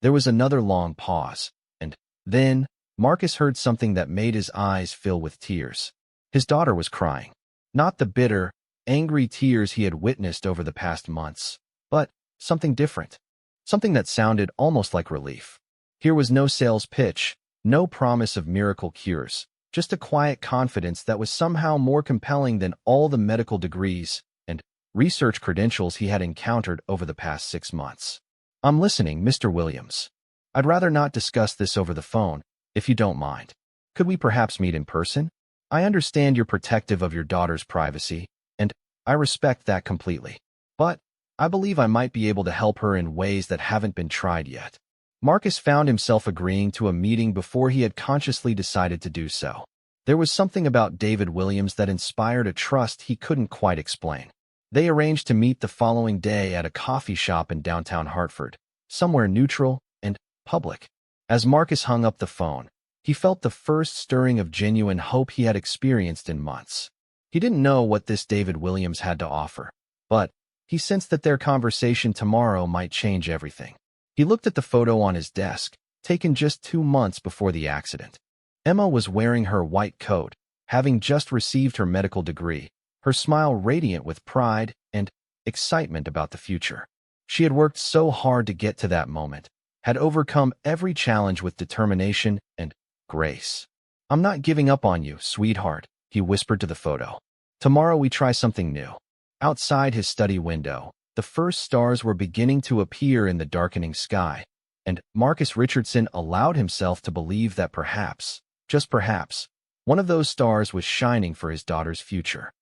There was another long pause, and then Marcus heard something that made his eyes fill with tears. His daughter was crying. Not the bitter, angry tears he had witnessed over the past months, but something different. Something that sounded almost like relief. Here was no sales pitch, no promise of miracle cures, just a quiet confidence that was somehow more compelling than all the medical degrees and research credentials he had encountered over the past 6 months. "I'm listening, Mr. Williams. I'd rather not discuss this over the phone, if you don't mind. Could we perhaps meet in person? I understand you're protective of your daughter's privacy, and I respect that completely. But I believe I might be able to help her in ways that haven't been tried yet." Marcus found himself agreeing to a meeting before he had consciously decided to do so. There was something about David Williams that inspired a trust he couldn't quite explain. They arranged to meet the following day at a coffee shop in downtown Hartford, somewhere neutral and public. As Marcus hung up the phone, he felt the first stirring of genuine hope he had experienced in months. He didn't know what this David Williams had to offer, but he sensed that their conversation tomorrow might change everything. He looked at the photo on his desk, taken just 2 months before the accident. Emma was wearing her white coat, having just received her medical degree, her smile radiant with pride and excitement about the future. She had worked so hard to get to that moment, had overcome every challenge with determination and grace. "I'm not giving up on you, sweetheart," he whispered to the photo. "Tomorrow we try something new." Outside his study window, the first stars were beginning to appear in the darkening sky, and Marcus Richardson allowed himself to believe that perhaps, just perhaps, one of those stars was shining for his daughter's future.